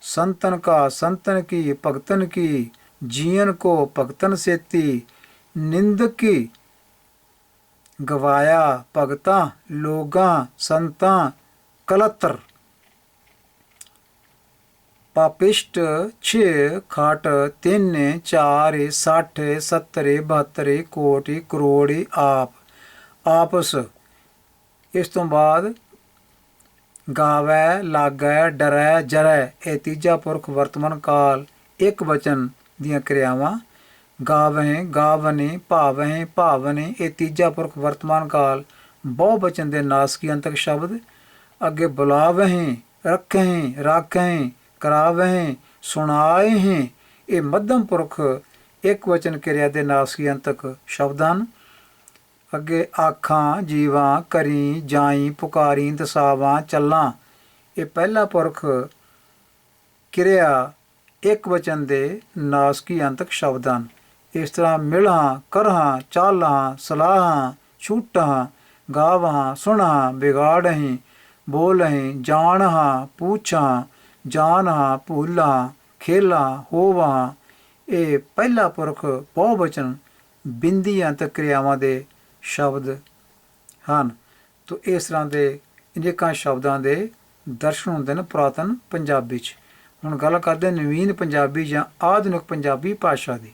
संतन का संतन की, भगतन की, जियन को भगतन सेती, निंदक की, गवाया, भगतां, लोगां, संतां, कलत्र, पापिष्ट, 6, खट, 3, 4, 60, 70, 72, कोटि, करोड़, आप, आपस। ਇਸ ਤੋਂ ਬਾਅਦ ਗਾਵੈ ਲਾਗੈ ਡਰੈ ਜਰੈ। ਇਹ ਤੀਜਾ ਪੁਰਖ ਵਰਤਮਾਨ ਕਾਲ ਇੱਕ ਵਚਨ ਦੀਆਂ ਕਿਰਿਆਵਾਂ। ਗਾਵਹਿ ਗਾਵਨੇ ਭਾਵਹਿ ਭਾਵਨੇ ਇਹ ਤੀਜਾ ਪੁਰਖ ਵਰਤਮਾਨ ਕਾਲ ਬਹੁ ਵਚਨ ਦੇ ਨਾਸਕੀ ਅੰਤਕ ਸ਼ਬਦ। ਅੱਗੇ ਬੁਲਾਵਹਿ ਰੱਖਹਿ ਰਾਖਹਿ ਕਰਾਵਹਿ ਸੁਣਾਇਹਿ ਇਹ ਮੱਧਮ ਪੁਰਖ ਇੱਕ ਵਚਨ ਕਿਰਿਆ ਦੇ ਨਾਸਕੀ ਅੰਤਕ ਸ਼ਬਦ ਹਨ। ਅੱਗੇ ਆਖਾਂ ਜੀਵਾਂ ਕਰੀ ਜਾਈ ਪੁਕਾਰੀ ਦਸਾਵਾਂ ਚੱਲਾਂ ਇਹ ਪਹਿਲਾ ਪੁਰਖ ਕਿਰਿਆ ਇੱਕ ਵਚਨ ਦੇ ਨਾਸਕੀ ਅੰਤਕ ਸ਼ਬਦ ਹਨ। ਇਸ ਤਰ੍ਹਾਂ ਮਿਲਾਂ ਕਰਹਾਂ ਚਾਲਾਂ ਸਲਾਹਾਂ ਛੂਟਾਂ ਗਾਵਾਂ ਸੁਣਾਂ ਵਿਗਾੜਹੀਂ ਬੋਲਹੀਂ ਜਾਣਹਾਂ ਪੂਛਾਂ ਜਾਣਹਾਂ ਭੂਲਾਂ ਖੇਲਾਂ ਹੋਵਾਂ ਇਹ ਪਹਿਲਾ ਪੁਰਖ ਬਹੁਵਚਨ ਬਿੰਦੀ ਅੰਤਕ ਕਿਰਿਆਵਾਂ ਦੇ ਸ਼ਬਦ ਹਨ। ਤੋ ਇਸ ਤਰ੍ਹਾਂ ਦੇ ਅਨੇਕਾਂ ਸ਼ਬਦਾਂ ਦੇ ਦਰਸ਼ਨ ਹੁੰਦੇ ਨੇ ਪੁਰਾਤਨ ਪੰਜਾਬੀ 'ਚ। ਹੁਣ ਗੱਲ ਕਰਦੇ ਨਵੀਨ ਪੰਜਾਬੀ ਜਾਂ ਆਧੁਨਿਕ ਪੰਜਾਬੀ ਭਾਸ਼ਾ ਦੀ।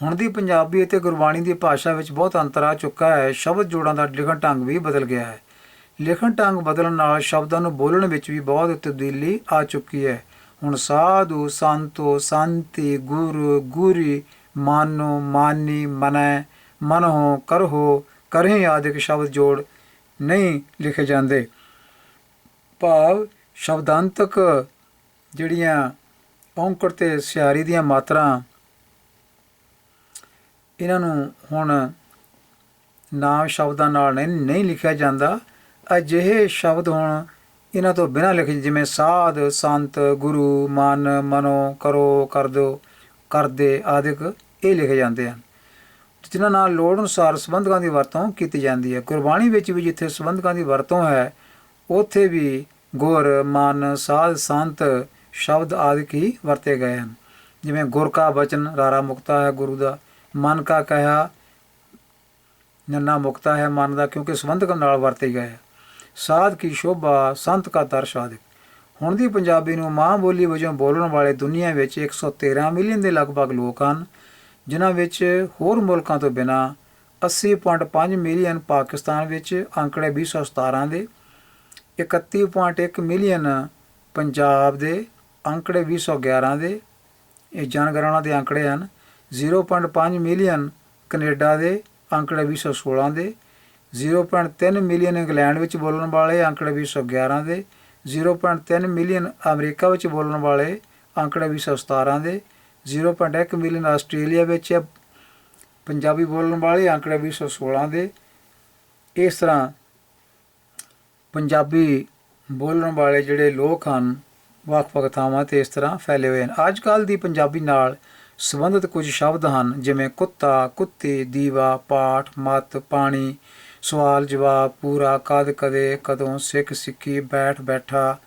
ਹੁਣ ਦੀ ਪੰਜਾਬੀ ਅਤੇ ਗੁਰਬਾਣੀ ਦੀ ਭਾਸ਼ਾ ਵਿੱਚ ਬਹੁਤ ਅੰਤਰ ਆ ਚੁੱਕਾ ਹੈ। ਸ਼ਬਦ ਜੋੜਾਂ ਦਾ ਲਿਖਣ ਢੰਗ ਵੀ ਬਦਲ ਗਿਆ ਹੈ। ਲਿਖਣ ਢੰਗ ਬਦਲਣ ਨਾਲ ਸ਼ਬਦਾਂ ਨੂੰ ਬੋਲਣ ਵਿੱਚ ਵੀ ਬਹੁਤ ਤਬਦੀਲੀ ਆ ਚੁੱਕੀ ਹੈ। ਹੁਣ ਸਾਧੂ ਸੰਤੋ ਸੰਤੀ ਗੁਰੂ ਗੁਰੀ ਮਾਨੋ ਮਾਨੀ ਮਨੈ ਮਨਹੁ ਕਰਹੁ ਕਰਹਿ ਆਦਿਕ ਸ਼ਬਦ ਜੋੜ ਨਹੀਂ ਲਿਖੇ ਜਾਂਦੇ। ਭਾਵ ਸ਼ਬਦਾਂਤਕ ਜਿਹੜੀਆਂ ਔਂਕੜ ਅਤੇ ਸਿਹਾਰੀ ਦੀਆਂ ਮਾਤਰਾ ਇਹਨਾਂ ਨੂੰ ਹੁਣ ਨਾਮ ਸ਼ਬਦਾਂ ਨਾਲ ਨਹੀਂ ਲਿਖਿਆ ਜਾਂਦਾ। ਅਜਿਹੇ ਸ਼ਬਦ ਹੁਣ ਇਹਨਾਂ ਤੋਂ ਬਿਨਾਂ ਲਿਖੇ ਜਿਵੇਂ ਸਾਧ ਸੰਤ ਗੁਰੂ ਮਨ ਮਨੋ ਕਰੋ ਕਰ ਦਿਓ ਕਰਦੇ ਆਦਿਕ ਇਹ ਲਿਖੇ ਜਾਂਦੇ ਹਨ, ਜਿਨ੍ਹਾਂ ਨਾਲ ਲੋੜ ਅਨੁਸਾਰ ਸੰਬੰਧਕਾਂ ਦੀ ਵਰਤੋਂ ਕੀਤੀ ਜਾਂਦੀ ਹੈ। ਗੁਰਬਾਣੀ ਵਿੱਚ ਵੀ ਜਿੱਥੇ ਸੰਬੰਧਕਾਂ ਦੀ ਵਰਤੋਂ ਹੈ ਉੱਥੇ ਵੀ ਗੁਰ ਮਨ ਸਾਧ ਸੰਤ ਸ਼ਬਦ ਆਦਿਕ ਹੀ ਵਰਤੇ ਗਏ ਹਨ। ਜਿਵੇਂ ਗੁਰ ਕਾ ਬਚਨ ਰਾਰਾ ਮੁਕਤਾ ਹੈ ਗੁਰੂ ਦਾ, ਮਨ ਕਾ ਕਹਿਆ ਨੰਨਾ ਮੁਕਤਾ ਹੈ ਮਨ ਦਾ, ਕਿਉਂਕਿ ਸੰਬੰਧਕ ਨਾਲ ਵਰਤੇ ਗਏ ਹੈ। ਸਾਧ ਕੀ ਸ਼ੋਭਾ ਸੰਤ ਕਾ ਦਰਸ਼ ਆਦਿਕ। ਹੁਣ ਦੀ ਪੰਜਾਬੀ ਨੂੰ ਮਾਂ ਬੋਲੀ ਵਜੋਂ ਬੋਲਣ ਵਾਲੇ ਦੁਨੀਆ ਵਿੱਚ 113 ਮਿਲੀਅਨ ਦੇ ਲਗਭਗ ਲੋਕ ਹਨ, ਜਿਨ੍ਹਾਂ ਵਿੱਚ ਹੋਰ ਮੁਲਕਾਂ ਤੋਂ ਬਿਨਾਂ 80.5 ਮਿਲੀਅਨ ਪਾਕਿਸਤਾਨ ਵਿੱਚ ਅੰਕੜੇ 2017 ਦੇ, 31.1 ਮਿਲੀਅਨ ਪੰਜਾਬ ਦੇ ਅੰਕੜੇ 2011 ਦੇ, ਇਹ ਜਨਗਣਨਾ ਦੇ ਅੰਕੜੇ ਹਨ। 0.5 ਮਿਲੀਅਨ ਕੈਨੇਡਾ ਦੇ ਅੰਕੜੇ 2016 ਦੇ, 0.3 ਮਿਲੀਅਨ ਇੰਗਲੈਂਡ ਵਿੱਚ ਬੋਲਣ ਵਾਲੇ ਅੰਕੜੇ 2011 ਦੇ, 0.3 ਮਿਲੀਅਨ ਅਮਰੀਕਾ ਵਿੱਚ ਬੋਲਣ ਵਾਲੇ ਅੰਕੜੇ 2017 ਦੇ, 0.1 ਮਿਲੀਅਨ ਆਸਟ੍ਰੇਲੀਆ ਵਿੱਚ ਪੰਜਾਬੀ ਬੋਲਣ ਵਾਲੇ ਅੰਕੜੇ 2016 ਦੇ। ਇਸ ਤਰ੍ਹਾਂ ਪੰਜਾਬੀ ਬੋਲਣ ਵਾਲੇ ਜਿਹੜੇ ਲੋਕ ਹਨ ਵੱਖ-ਵੱਖ ਥਾਵਾਂ 'ਤੇ ਇਸ ਤਰ੍ਹਾਂ ਫੈਲੇ ਹੋਏ ਹਨ। ਅੱਜ ਕੱਲ੍ਹ ਦੀ ਪੰਜਾਬੀ ਨਾਲ ਸੰਬੰਧਿਤ ਕੁਝ ਸ਼ਬਦ ਹਨ, ਜਿਵੇਂ ਕੁੱਤਾ ਕੁੱਤੀ ਦੀਵਾ ਪਾਠ ਮੱਤ ਪਾਣੀ ਸਵਾਲ ਜਵਾਬ ਪੂਰਾ ਕਦ ਕਦੇ ਕਦੋਂ ਸਿੱਖ ਸਿੱਖੀ ਬੈਠ ਬੈਠਾ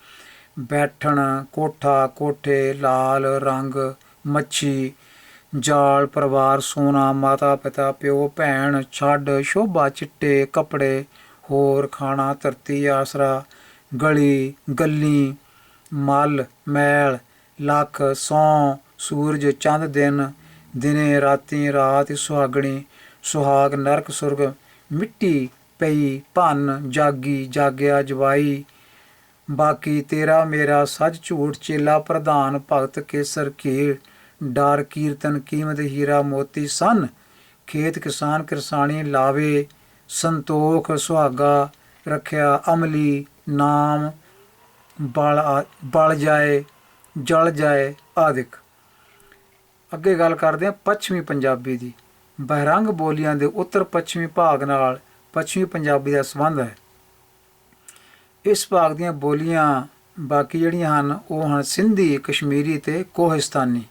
ਬੈਠਣ ਕੋਠਾ ਕੋਠੇ ਲਾਲ ਰੰਗ ਮੱਛੀ ਜਾਲ ਪਰਿਵਾਰ ਸੋਨਾ ਮਾਤਾ ਪਿਤਾ ਪਿਓ ਭੈਣ ਛੱਡ ਸ਼ੋਭਾ ਚਿੱਟੇ ਕੱਪੜੇ ਹੋਰ ਖਾਣਾ ਧਰਤੀ ਆਸਰਾ ਗਲੀ ਗੱਲੀ ਮਲ ਮੈਲ ਲੱਖ ਸੌਂ ਸੂਰਜ ਚੰਦ ਦਿਨ ਦਿਨੇ ਰਾਤੀ ਰਾਤ ਸੁਹਾਗਣੀ ਸੁਹਾਗ ਨਰਕ ਸੁਰਗ ਮਿੱਟੀ ਪਈ ਭੰਨ ਜਾਗੀ ਜਾਗਿਆ ਜਵਾਈ ਬਾਕੀ ਤੇਰਾ ਮੇਰਾ ਸੱਚ ਝੂਠ ਚੇਲਾ ਪ੍ਰਧਾਨ ਭਗਤ ਕੇਸਰ ਖੀਰ ਡਰ ਕੀਰਤਨ ਕੀਮਤ ਹੀਰਾ ਮੋਤੀ ਸਨ ਖੇਤ ਕਿਸਾਨ ਕਿਰਸਾਣੀ ਲਾਵੇ ਸੰਤੋਖ ਸੁਹਾਗਾ ਰੱਖਿਆ ਅਮਲੀ ਨਾਮ ਬਲ ਜਾਏ ਜਲ ਜਾਏ ਆਦਿਕ। ਅੱਗੇ ਗੱਲ ਕਰਦੇ ਹਾਂ ਪੱਛਮੀ ਪੰਜਾਬੀ ਦੀ। ਬਹਿਰੰਗ ਬੋਲੀਆਂ ਦੇ ਉੱਤਰ ਪੱਛਮੀ ਭਾਗ ਨਾਲ ਪੱਛਮੀ ਪੰਜਾਬੀ ਦਾ ਸੰਬੰਧ ਹੈ। ਇਸ ਭਾਗ ਦੀਆਂ ਬੋਲੀਆਂ ਬਾਕੀ ਜਿਹੜੀਆਂ ਹਨ ਉਹ ਹਨ ਸਿੰਧੀ ਕਸ਼ਮੀਰੀ ਅਤੇ ਕੋਹਿਸਤਾਨੀ।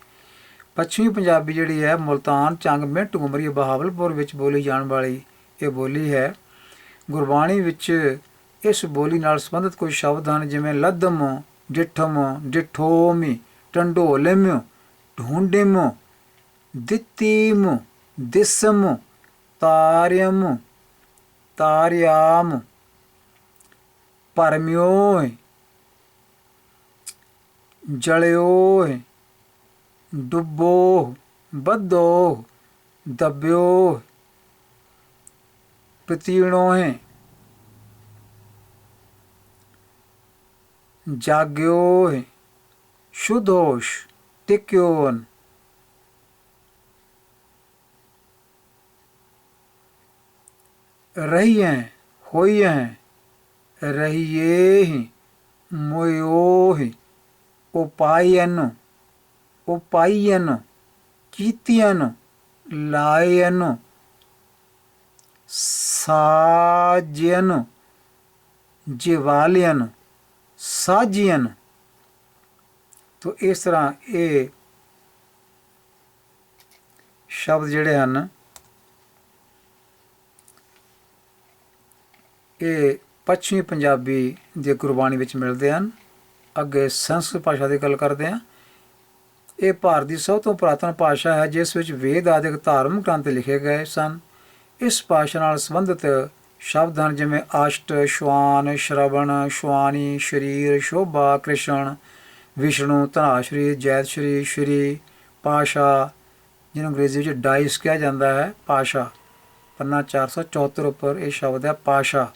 ਪੱਛਮੀ ਪੰਜਾਬੀ ਜਿਹੜੀ ਹੈ ਮੁਲਤਾਨ ਚੰਗ ਮਿੰਟ ਗੁਮਰੀ ਬਹਾਵਲਪੁਰ ਵਿੱਚ ਬੋਲੀ ਜਾਣ ਵਾਲੀ ਇਹ ਬੋਲੀ ਹੈ। ਗੁਰਬਾਣੀ ਵਿੱਚ ਇਸ ਬੋਲੀ ਨਾਲ ਸੰਬੰਧਿਤ ਕੁਝ ਸ਼ਬਦ ਹਨ, ਜਿਵੇਂ ਲੱਦਮ ਡਿੱਠਮ ਡਿਠੋਮੀ ਟੰਡੋਲਮ ਢੂੰਡਿਮ ਦਿੱਤੀਮ ਦਿਸਮ ਤਾਰਿਅਮ ਤਾਰਿਆਮ ਪਰਮਿਓਹ ਜਲਿਓਹ ਡੁੱਬੋਹ ਬੱਧੋਹ ਦੱਬਿਓਹ ਪਤੀਣੋਹ ਜਾਗਿਓ ਸ਼ੁੱਧ ਹੋਸ਼ ਟਿਕਿਓਨ। ਰਹੀਐ ਹੋਈਐ ਰਹੀਏ ਮੋਇਓ ਉਪਾਇਨ ਉਪਾਈਨ ਕੀਤੀਅਨ ਲਾਇਨ ਸਾਜਿਅਨ ਜਿਵਾਲਿਅਨ ਸਾਜੀਅਨ। ਤੋ ਇਸ ਤਰ੍ਹਾਂ ਇਹ ਸ਼ਬਦ ਜਿਹੜੇ ਹਨ ਇਹ ਪੱਛਮੀ ਪੰਜਾਬੀ ਦੀ ਗੁਰਬਾਣੀ ਵਿੱਚ ਮਿਲਦੇ ਹਨ। ਅੱਗੇ ਸੰਸਕ੍ਰਿਤ ਭਾਸ਼ਾ ਦੀ ਗੱਲ ਕਰਦੇ ਹਾਂ। ਇਹ ਭਾਰਤ ਦੀ ਸਭ ਤੋਂ ਪੁਰਾਤਨ ਭਾਸ਼ਾ ਹੈ ਜਿਸ ਵਿੱਚ ਵੇਦ ਆਦਿਕ ਧਾਰਮਿਕ ਗ੍ਰੰਥ ਲਿਖੇ ਗਏ ਸਨ। ਇਸ ਭਾਸ਼ਾ ਨਾਲ ਸੰਬੰਧਿਤ ਸ਼ਬਦ ਹਨ ਜਿਵੇਂ ਅਸ਼ਟ, ਸ਼ਵਾਨ, ਸ਼ਰਵਣ, ਸ਼ਵਾਨੀ, ਸ਼ਰੀਰ, ਸ਼ੋਭਾ, ਕ੍ਰਿਸ਼ਨ, ਵਿਸ਼ਨੂੰ, ਧਨਾਸ਼ਰੀ, ਜੈਤਸ਼ਰੀ, ਸ਼੍ਰੀ, ਪਾਸ਼ਾ, ਜਿਹਨੂੰ ਅੰਗਰੇਜ਼ੀ ਵਿੱਚ ਡਾਈਸ ਕਿਹਾ ਜਾਂਦਾ ਹੈ। ਪਾਸ਼ਾ ਪੰਨਾ 474 ਉੱਪਰ ਇਹ ਸ਼ਬਦ ਹੈ ਪਾਸ਼ਾ।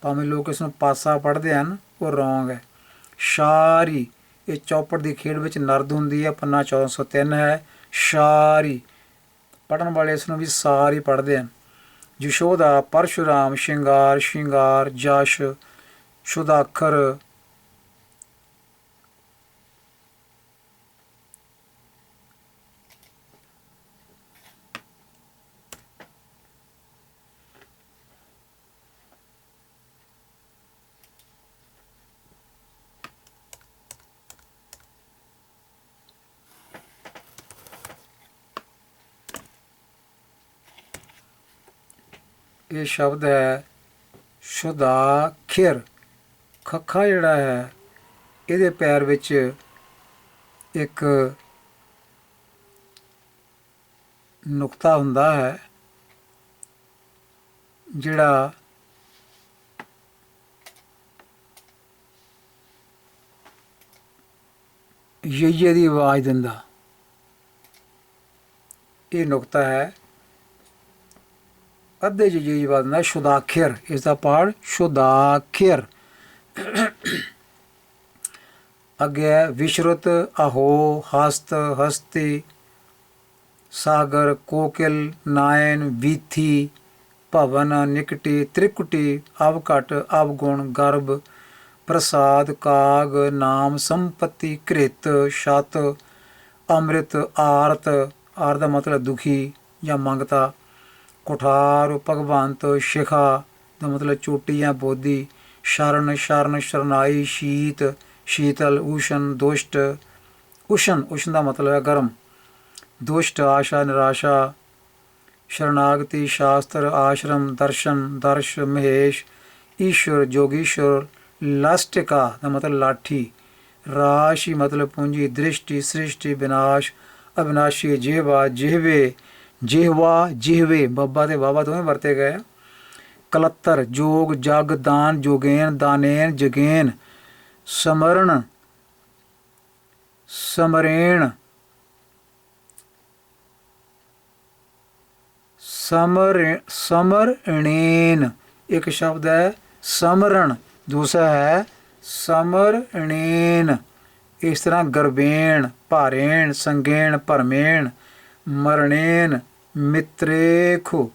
ਭਾਵੇਂ ਲੋਕ ਇਸ ਨੂੰ ਪਾਸਾ ਪੜ੍ਹਦੇ ਹਨ, ਉਹ ਰੌਂਗ ਹੈ। ਸ਼ਾਰੀ ਇਹ ਚੌਪੜ ਦੀ ਖੇਡ ਵਿੱਚ ਨਰਦ ਹੁੰਦੀ ਹੈ, ਪੰਨਾ 1403 ਹੈ। ਸ਼ਾਰੀ ਪੜ੍ਹਨ ਵਾਲੇ ਇਸ ਨੂੰ ਵੀ ਸਾਰੀ ਪੜ੍ਹਦੇ ਹਨ। ਯਸ਼ੋਦਾ, ਪਰਸ਼ੁਰਾਮ, ਸ਼ਿੰਗਾਰ, ਸ਼ਿੰਗਾਰ, ਜਸ਼, ਸ਼ੁਦਾਖਰ, ਇਹ ਸ਼ਬਦ ਹੈ ਸ਼ੁਦਾਖਿਰ। ਖੱਖਾ ਜਿਹੜਾ ਹੈ ਇਹਦੇ ਪੈਰ ਵਿੱਚ ਇੱਕ ਨੁਕਤਾ ਹੁੰਦਾ ਹੈ ਜਿਹੜਾ ਯਈਏ ਦੀ ਆਵਾਜ਼ ਦਿੰਦਾ। ਇਹ ਨੁਕਤਾ ਹੈ ਅੱਧੇ ਜੀ ਆਵਾਜ਼ ਦਿੰਦਾ ਸ਼ੁਦਾਖਿਰ। ਇਸ ਦਾ ਪਾਠ ਸ਼ੁਦਾਖਿਰ। ਅੱਗੇ ਵਿਸ਼ਰੁਤ, ਆਹੋ, ਹਸਤ, ਹਸਤੀ, ਸਾਗਰ, ਕੋਕਿਲ, ਨਾਇਨ, ਵੀਥੀ, ਭਵਨ, ਨਿਕਟੀ, ਤ੍ਰਿਕੁਟੀ, ਅਵਘਟ, ਅਵਗੁਣ, ਗਰਭ, ਪ੍ਰਸਾਦ, ਕਾਗ, ਨਾਮ, ਸੰਪਤੀ, ਘ੍ਰਿਤ, ਛਤ, ਅੰਮ੍ਰਿਤ, ਆਰਤ। ਆਰਤ ਦਾ ਮਤਲਬ ਦੁਖੀ ਜਾਂ ਮੰਗਤਾ। ਕੁਠਾਰ, ਭਗਵੰਤ, ਸ਼ਿਖਾ ਦਾ ਮਤਲਬ ਚੋਟੀ ਜਾਂ ਬੋਧੀ। ਸ਼ਰਨ, ਸ਼ਰਨ, ਸ਼ਰਨਾਈ, ਸ਼ੀਤ, ਸ਼ੀਤਲ, ਊਸ਼ਨ, ਦੁਸ਼ਟ। ਉਸ਼ਨ ਦਾ ਮਤਲਬ ਹੈ ਗਰਮ। ਦੁਸ਼ਟ, ਆਸ਼ਾ, ਨਿਰਾਸ਼ਾ। ਸ਼ਰਨਾਗਤੀ, ਸ਼ਾਸਤਰ, ਆਸ਼ਰਮ, ਦਰਸ਼ਨ, ਦਰਸ਼, ਮਹੇਸ਼, ਈਸ਼ਵਰ, ਜੋਗੀਸ਼ਵਰ। ਲਾਸਟਿਕਾ ਦਾ ਮਤਲਬ ਲਾਠੀ। ਰਾਸ਼ੀ ਮਤਲਬ ਪੂੰਜੀ। ਦ੍ਰਿਸ਼ਟੀ, ਸ੍ਰਿਸ਼ਟੀ, ਵਿਨਾਸ਼, ਅਵਿਨਾਸ਼ੀ। ਜਿਹਵਾ, ਜਿਹਵੇ, ਜਿਹਵਾ, ਜਿਹਵੇ ਬੱਬਾ ਤੇ ਬਾਬਾ ਦੋਵੇਂ ਵਰਤੇ ਗਏ। ਕਲੱਤਰ, ਜੋਗ, ਜਗ, ਦਾਨ, ਜੋਗੇਨ, ਦਾਨੇਨ, ਜਗੇਨ। ਸਮਰਨ, ਸਮਰੇਣ, ਸਮਰਣੇਨ। ਇੱਕ ਸ਼ਬਦ ਹੈ ਸਮਰਨ, ਦੂਸਰਾ ਹੈ ਸਮਰਣੇਨ। ਇਸ ਤਰ੍ਹਾਂ ਗਰਬੇਣ, ਭਾਰੇਣ, ਸੰਗੇਣ, ਭਰਮੇਣ, ਮਰਣੇਨ, ਮਿਤਰੇਖੁ।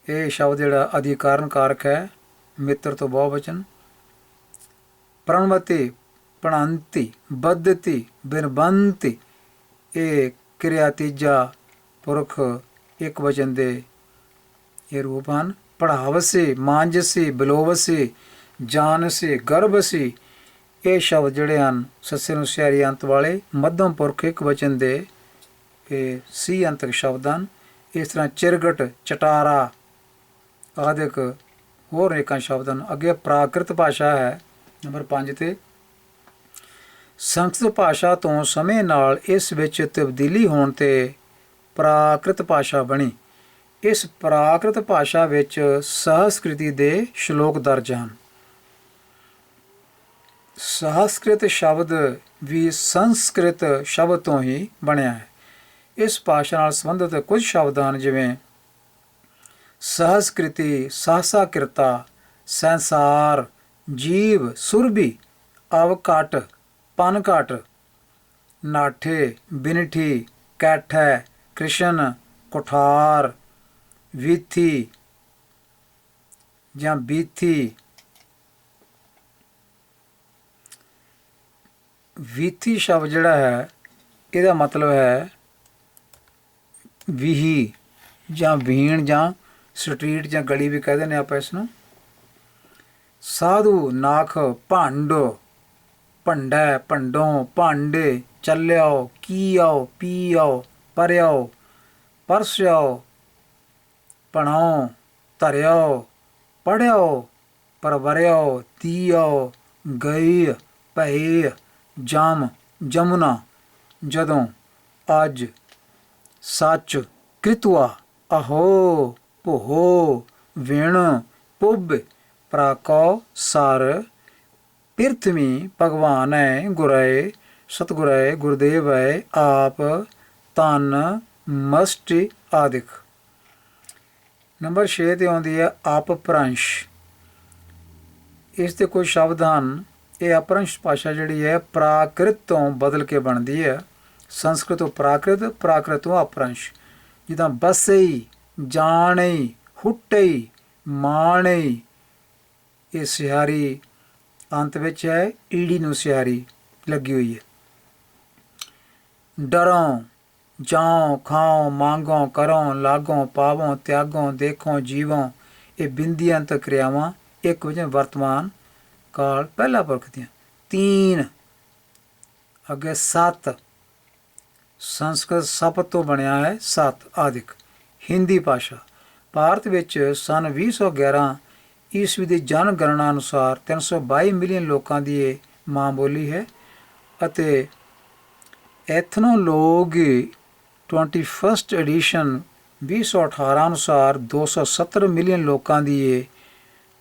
ਇਹ ਸ਼ਬਦ ਜਿਹੜਾ ਅਧਿਕਾਰਨ ਕਾਰਕ ਹੈ, ਮਿੱਤਰ ਤੋਂ ਬਹੁਵਚਨ। ਪ੍ਰਣਵਤੀ, ਪਣੰਤੀ, ਬੱਧਤੀ, ਬਿਨਬੰਤੀ। ਇਹ ਕਿਰਿਆ ਤੀਜਾ ਪੁਰਖ ਇੱਕ ਵਚਨ ਦੇ ਇਹ ਰੂਪ ਹਨ। ਪੜ੍ਹਾਵਸੀ, ਮਾਂਜਸੀ, ਬਿਲੋਵਸੀ, ਜਾਨਸੀ, ਗਰਭਸੀ। ਇਹ ਸ਼ਬਦ ਜਿਹੜੇ ਹਨ ਸੱਸੇ ਨੂੰ ਸਿਆਰੀ ਅੰਤ ਵਾਲੇ ਮੱਧਮ ਪੁਰਖ ਇੱਕ ਵਚਨ ਦੇ ਇਹ ਸੀ ਅੰਤਕ ਸ਼ਬਦ ਹਨ। ਇਸ ਤਰ੍ਹਾਂ ਚਿਰਗਟ, ਚਟਾਰਾ ਆਦਿਕ ਹੋਰ ਅਨੇਕਾਂ ਸ਼ਬਦ ਹਨ। ਅੱਗੇ ਪ੍ਰਾਕ੍ਰਿਤ ਭਾਸ਼ਾ ਹੈ ਨੰਬਰ 5 'ਤੇ। ਸੰਸਕ੍ਰਿਤ ਭਾਸ਼ਾ ਤੋਂ ਸਮੇਂ ਨਾਲ ਇਸ ਵਿੱਚ ਤਬਦੀਲੀ ਹੋਣ 'ਤੇ ਪ੍ਰਾਕ੍ਰਿਤ ਭਾਸ਼ਾ ਬਣੀ। ਇਸ ਪ੍ਰਾਕ੍ਰਿਤ ਭਾਸ਼ਾ ਵਿੱਚ ਸੰਸਕ੍ਰਿਤੀ ਦੇ ਸ਼ਲੋਕ ਦਰਜ ਹਨ। ਸੰਸਕ੍ਰਿਤ ਸ਼ਬਦ ਵੀ ਸੰਸਕ੍ਰਿਤ ਸ਼ਬਦ ਤੋਂ ਹੀ ਬਣਿਆ ਹੈ। ਇਸ ਭਾਸ਼ਾ ਨਾਲ ਸੰਬੰਧਿਤ ਕੁਝ ਸ਼ਬਦ ਹਨ ਜਿਵੇਂ ਸੰਸਕ੍ਰਿਤੀ, ਸਾਹਸਾ ਕਿਰਤਾ, ਸੰਸਾਰ, ਜੀਵ ਸੁਰਭੀ ਅਵ ਘਟ ਪਨ ਘਟ ਨਾਠੇ ਬਿਨਠੀ ਕੈਠੈ ਕ੍ਰਿਸ਼ਨ ਕੁਠਾਰ ਵੀਥੀ ਜਾਂ ਬੀਥੀ ਵੀਥੀ ਸ਼ਬਦ ਜਿਹੜਾ ਹੈ ਇਹਦਾ ਮਤਲਬ ਹੈ ਵੀਹੀ ਜਾਂ ਵੀਣ ਜਾਂ ਸਟਰੀਟ ਜਾਂ ਗਲੀ ਵੀ ਕਹਿੰਦੇ ਨੇ ਆਪਾਂ ਇਸ ਨੂੰ। ਸਾਧੂ ਨਾਖ ਭੰਡ ਭੰਡੈ ਭੰਡੋਂ ਭਾਂਡੇ ਚੱਲਿਓ ਕੀਓ ਪੀਓ ਪਰਿਓ ਪਰਸਿਓ ਪਣੋ ਧਰਿਓ ਪੜਿਓ ਪਰਵਰਿਓ ਤੀਓ ਗਈ ਭਈ ਜਮ ਜਮੁਨਾ ਜਦੋਂ ਅੱਜ ਸੱਚ ਕ੍ਰਿਤਵਾ ਅਹੋ ਭੋ ਵਿਣ ਪੁੱਬ ਪ੍ਰਾਕੋ ਸਰ ਪਿਰਥਵੀ ਭਗਵਾਨੈ ਗੁਰੈ ਸਤਿਗੁਰੈ ਗੁਰਦੇਵੈ ਆਪ ਤਨ ਮਸਟਿ ਆਦਿਕ। ਨੰਬਰ 6 ਤੇ ਆਉਂਦੀ ਹੈ ਅਪਭ੍ਰੰਸ਼। ਇਸ ਦੇ ਕੁਝ ਸ਼ਬਦ ਹਨ। ਇਹ ਅਪਭ੍ਰੰਸ਼ ਭਾਸ਼ਾ ਜਿਹੜੀ ਹੈ ਪ੍ਰਾਕ੍ਰਿਤ ਤੋਂ ਬਦਲ ਕੇ ਬਣਦੀ ਹੈ। ਸੰਸਕ੍ਰਿਤ ਤੋਂ ਪ੍ਰਾਕ੍ਰਿਤ, ਪ੍ਰਾਕ੍ਰਿਤ ਤੋਂ ਅਪਭ੍ਰੰਸ਼। ਜਿੱਦਾਂ ਬਸਈ ਜਾਣਈ ਹੁੱਟਈ ਮਾਣਈ ਇਹ ਸਿਹਾਰੀ ਅੰਤ ਵਿੱਚ ਹੈ, ਈੜੀ ਨੂੰ ਸਿਹਾਰੀ ਲੱਗੀ ਹੋਈ ਹੈ। ਡਰੋਂ ਜਾਓ ਖਾਓ ਮੰਗੋ ਕਰੋ ਲਾਗੋ ਪਾਵੋ ਤਿਆਗੋ ਦੇਖੋ ਜੀਵੋ ਇਹ ਬਿੰਦੀ ਅੰਤ ਕਿਰਿਆਵਾਂ ਇੱਕ ਵਜਨ ਵਰਤਮਾਨ ਕਾਲ ਪਹਿਲਾ ਪੁਰਖ ਦੀਆਂ। ਤੀਨ ਅੱਗੇ ਸੱਤ ਸੰਸਕ੍ਰਿਤ ਸਪਤ ਤੋਂ ਬਣਿਆ ਹੈ ਸੱਤ ਆਦਿਕ। ਹਿੰਦੀ ਭਾਸ਼ਾ ਭਾਰਤ ਵਿੱਚ ਸਨ 2011 ਈਸਵੀ ਦੀ ਜਨਗਣਨਾ ਅਨੁਸਾਰ 322 ਮਿਲੀਅਨ ਲੋਕਾਂ ਦੀ ਇਹ ਮਾਂ ਬੋਲੀ ਹੈ ਅਤੇ ਐਥਨੋਲੋਗੀ 21st ਐਡੀਸ਼ਨ 2018 ਅਨੁਸਾਰ 270 ਮਿਲੀਅਨ ਲੋਕਾਂ ਦੀ ਇਹ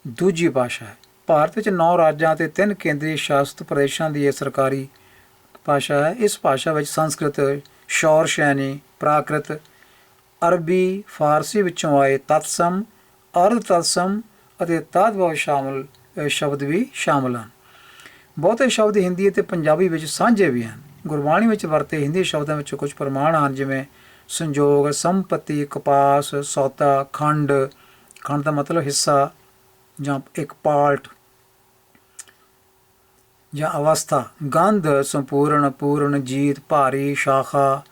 ਦੂਜੀ ਭਾਸ਼ਾ ਹੈ। ਭਾਰਤ ਵਿੱਚ 9 ਰਾਜਾਂ ਅਤੇ 3 ਕੇਂਦਰੀ ਸ਼ਾਸਿਤ ਪ੍ਰਦੇਸ਼ਾਂ ਦੀ ਇਹ ਸਰਕਾਰੀ ਭਾਸ਼ਾ ਹੈ। ਇਸ ਭਾਸ਼ਾ ਵਿੱਚ ਸੰਸਕ੍ਰਿਤ, ਸ਼ੌਰ ਸ਼ੈਨੀ, ਪ੍ਰਾਕ੍ਰਿਤ, ਅਰਬੀ, ਫਾਰਸੀ ਵਿੱਚੋਂ ਆਏ ਤਤਸਮ, ਅਰਧ ਤਤਸਮ ਅਤੇ ਤਦਭਵ ਸ਼ਾਮਲ ਸ਼ਬਦ ਵੀ ਸ਼ਾਮਲ ਹਨ। ਬਹੁਤੇ ਸ਼ਬਦ ਹਿੰਦੀ ਅਤੇ ਪੰਜਾਬੀ ਵਿੱਚ ਸਾਂਝੇ ਵੀ ਹਨ। ਗੁਰਬਾਣੀ ਵਿੱਚ ਵਰਤੇ ਹਿੰਦੀ ਸ਼ਬਦਾਂ ਵਿੱਚ ਕੁਝ ਪ੍ਰਮਾਣ ਹਨ, ਜਿਵੇਂ ਸੰਜੋਗ, ਸੰਪਤੀ, ਕਪਾਸ, ਸੌਦਾ, ਖੰਡ, ਖੰਡ ਦਾ ਮਤਲਬ ਹਿੱਸਾ ਜਾਂ ਇੱਕ ਪਾਰਟ ਜਾਂ ਅਵਸਥਾ, ਗੰਧ, ਸੰਪੂਰਨ, ਪੂਰਨ, ਜੀਤ, ਭਾਰੀ, ਸ਼ਾਖਾ,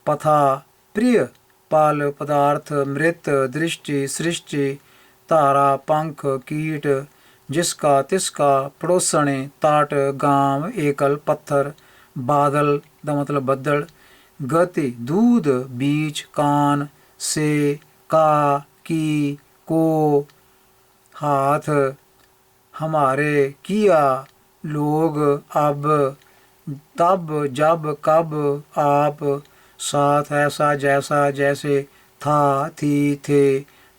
ਪਥਾ, ਪ੍ਰਿਯ, ਪਲ, ਪਦਾਰਥ, ਮ੍ਰਿਤ, ਦ੍ਰਿਸ਼ਟੀ, ਸ੍ਰਿਸ਼ਟੀ, ਧਾਰਾ, ਪੰਖ, ਕੀਟ, ਜਿਸਕਾ ਤਿਸਕਾ, ਪੜੋਸਣੇ, ਤਾਟ, ਗਾਮ, ਏਕਲ, ਪੱਥਰ, ਬਾਦਲ ਦਾ ਮਤਲਬ ਬੱਦਲ, ਗਤੀ, दूध, बीच, कान, से, का, की, को, हाथ, हमारे, किया, लोग, अब, तब, जब, कब, आप, साथ, ऐसा, जैसा, जैसे, था, थी, थे,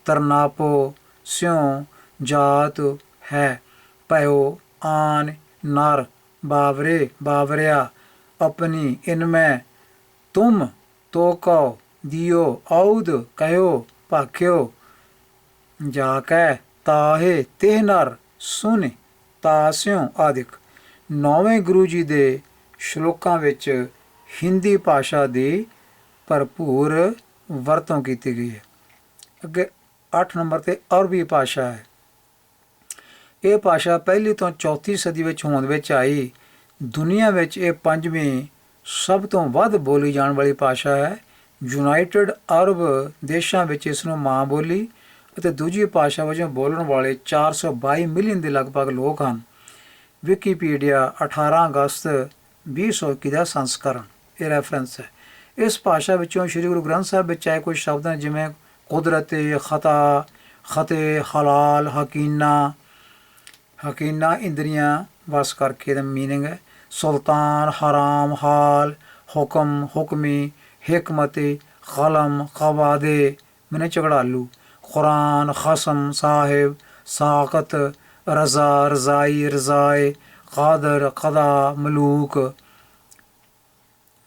तरनापो, स्यों, जात, है, पयो, आन, नर, बावरे, बावरिया, अपनी, इनमें, तुम, तो कहो, दियो, औद, कहो, भाख्यो, जाकै, ताहे, तेह नर, सुन, ਤਾਸਿਓਂ ਆਦਿਕ। 9ਵੇਂ ਗੁਰੂ ਜੀ ਦੇ ਸ਼ਲੋਕਾਂ ਵਿੱਚ ਹਿੰਦੀ ਭਾਸ਼ਾ ਦੀ ਭਰਪੂਰ ਵਰਤੋਂ ਕੀਤੀ ਗਈ ਹੈ। ਅੱਗੇ 8 ਨੰਬਰ 'ਤੇ ਅਰਬੀ ਭਾਸ਼ਾ ਹੈ। ਇਹ ਭਾਸ਼ਾ ਪਹਿਲੀ ਤੋਂ ਚੌਥੀ ਸਦੀ ਵਿੱਚ ਹੋਂਦ ਵਿੱਚ ਆਈ। ਦੁਨੀਆ ਵਿੱਚ ਇਹ 5ਵੀਂ ਸਭ ਤੋਂ ਵੱਧ ਬੋਲੀ ਜਾਣ ਵਾਲੀ ਭਾਸ਼ਾ ਹੈ। ਯੂਨਾਈਟਿਡ ਅਰਬ ਦੇਸ਼ਾਂ ਵਿੱਚ ਇਸ ਨੂੰ ਮਾਂ ਬੋਲੀ ਅਤੇ ਦੂਜੀ ਭਾਸ਼ਾ ਵਜੋਂ ਬੋਲਣ ਵਾਲੇ 422 ਮਿਲੀਅਨ ਦੇ ਲਗਭਗ ਲੋਕ ਹਨ। ਵਿਕੀਪੀਡੀਆ 18 ਅਗਸਤ 2021 ਦਾ ਸੰਸਕਰਣ ਇਹ ਰੈਫਰੈਂਸ ਹੈ। ਇਸ ਭਾਸ਼ਾ ਵਿੱਚੋਂ ਸ਼੍ਰੀ ਗੁਰੂ ਗ੍ਰੰਥ ਸਾਹਿਬ ਵਿੱਚ ਆਏ ਕੁਝ ਸ਼ਬਦ ਹਨ, ਜਿਵੇਂ ਕੁਦਰਤ, ਖਤਾ, ਖਤੇ, ਹਲਾਲ, ਹਕੀਨਾ, ਹਕੀਨਾ ਇੰਦਰੀਆਂ ਵਸ ਕਰਕੇ ਦਾ ਮੀਨਿੰਗ ਹੈ। ਸੁਲਤਾਨ, ਹਰਾਮ, ਹਾਲ, ਹੁਕਮ, ਹੁਕਮੀ, ਹਿਕਮਤੀ, ਕਲਮ, ਕਵਾਦੇ ਮੈਨੇ ਝਗੜਾਲੂ, ਕੁਰਾਨ, ਖਸਮ, ਸਾਹਿਬ, ਸਾਕਤ, ਰਜ਼ਾ, ਰਜ਼ਾਈ, ਰਜ਼ਾਏ, ਕਾਦਰ, ਕਦਾ, ਮਲੂਕ,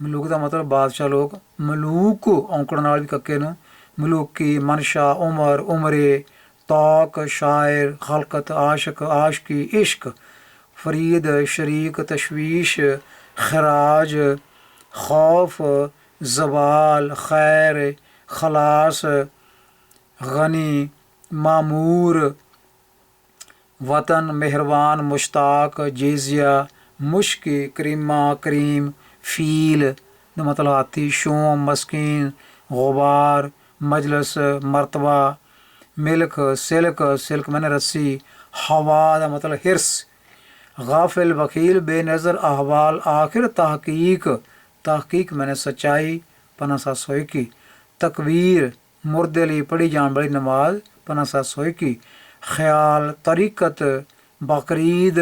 ਮਲੂਕ ਦਾ ਮਤਲਬ ਬਾਦਸ਼ਾਹ ਲੋਕ, ਮਲੂਕ ਔਂਕੜ ਨਾਲ ਵੀ ਕੱਕੇ ਨੂੰ, ਮਲੂਕੀ, ਮਨਸ਼ਾ, ਉਮਰ, ਉਮਰੇ, तौक शायर, खलकत आशिक, आशिकी इश्क, फरीद शरीक, तशवीश खराज, खौफ जवाल, खैर खलास, गनी मामूर, वतन मेहरबान, मुश्ताक, जेजिया मुश्की, करीमा करीम, फ़ील मतलब हाथी, शोम मस्कीन, गुबार मजलस मरतबा, मिल्क सिल्क, सिल्क मैंने रस्सी, हवा का मतलब हिरस, गाफिल वकील बेनज़र अहवाल, आखिर तहकीक, तहकीक मैंने सच्चाई पन्ना 721, तकबीर मुर्दे लिए पढ़ी जाने वाली नमाज पन्ना 721, ख्याल तरीकत बकरीद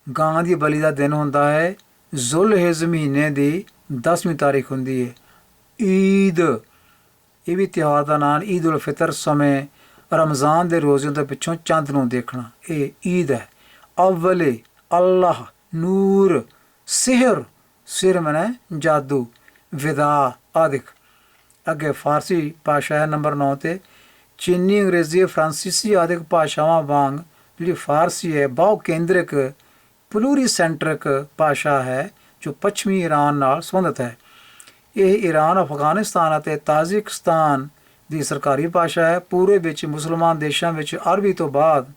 गां की बली का दिन होंदा है, जुल हिज महीने की 10वीं तारीख होंदी है, ईद ये भी त्यौहार का नाम, ईद उल फितर समय रमज़ान के रोज़े के पिछों चंद नूं देखना, ये ईद है। अव्वले अल्लाह, नूर सिहर, सिर मैंने जादू, विदा आदिक। अगे फारसी भाषा है नंबर 9 ते, चीनी अंग्रेज़ी फ्रांसीसी आदिक भाषावां वांग जी फारसी है बहु केंद्रिक प्लूरीसेंट्रिक भाषा है जो पश्चिमी ईरान नाल संबंधित है। ਇਹ ईरान अफगानिस्तान ਅਤੇ ਤਾਜਿਕਸਤਾਨ ਦੀ ਸਰਕਾਰੀ ਭਾਸ਼ਾ ਹੈ। ਪੂਰੇ ਵਿੱਚ ਮੁਸਲਮਾਨ ਦੇਸ਼ਾਂ ਵਿੱਚ ਅਰਬੀ ਤੋਂ ਬਾਅਦ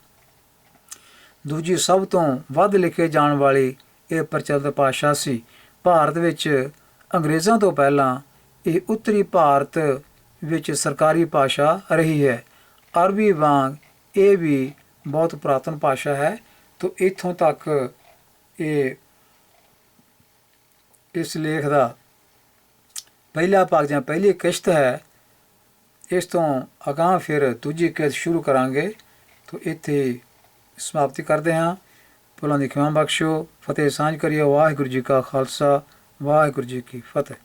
ਦੂਜੀ ਸਭ ਤੋਂ ਵੱਧ ਲਿਖੇ ਜਾਣ ਵਾਲੀ ਇਹ ਪ੍ਰਚਲਿਤ ਭਾਸ਼ਾ ਸੀ। ਭਾਰਤ ਵਿੱਚ ਅੰਗਰੇਜ਼ਾਂ ਤੋਂ ਪਹਿਲਾਂ ਇਹ ਉੱਤਰੀ ਭਾਰਤ ਵਿੱਚ ਸਰਕਾਰੀ ਭਾਸ਼ਾ ਰਹੀ ਹੈ। ਅਰਬੀ ਵਾਂਗ ਇਹ ਵੀ ਬਹੁਤ ਪੁਰਾਤਨ ਭਾਸ਼ਾ ਹੈ। ਤਾਂ ਇੱਥੋਂ ਤੱਕ ਇਹ ਇਸ ਲੇਖ ਦਾ ਪਹਿਲਾ ਭਾਗ ਜਾਂ ਪਹਿਲੀ ਕਿਸ਼ਤ ਹੈ। ਇਸ ਤੋਂ ਅਗਾਂਹ ਫਿਰ ਦੂਜੀ ਕਿਸ਼ਤ ਸ਼ੁਰੂ ਕਰਾਂਗੇ। ਤਾਂ ਇੱਥੇ ਸਮਾਪਤੀ ਕਰਦੇ ਹਾਂ। ਭੁੱਲਾਂ ਦੀ ਖਿਮਾ ਬਖਸ਼ੋ। ਫਤਿਹ ਸਾਂਝ ਕਰੀਏ। ਵਾਹਿਗੁਰੂ ਜੀ ਕਾ ਖਾਲਸਾ, ਵਾਹਿਗੁਰੂ ਜੀ ਕੀ ਫਤਿਹ।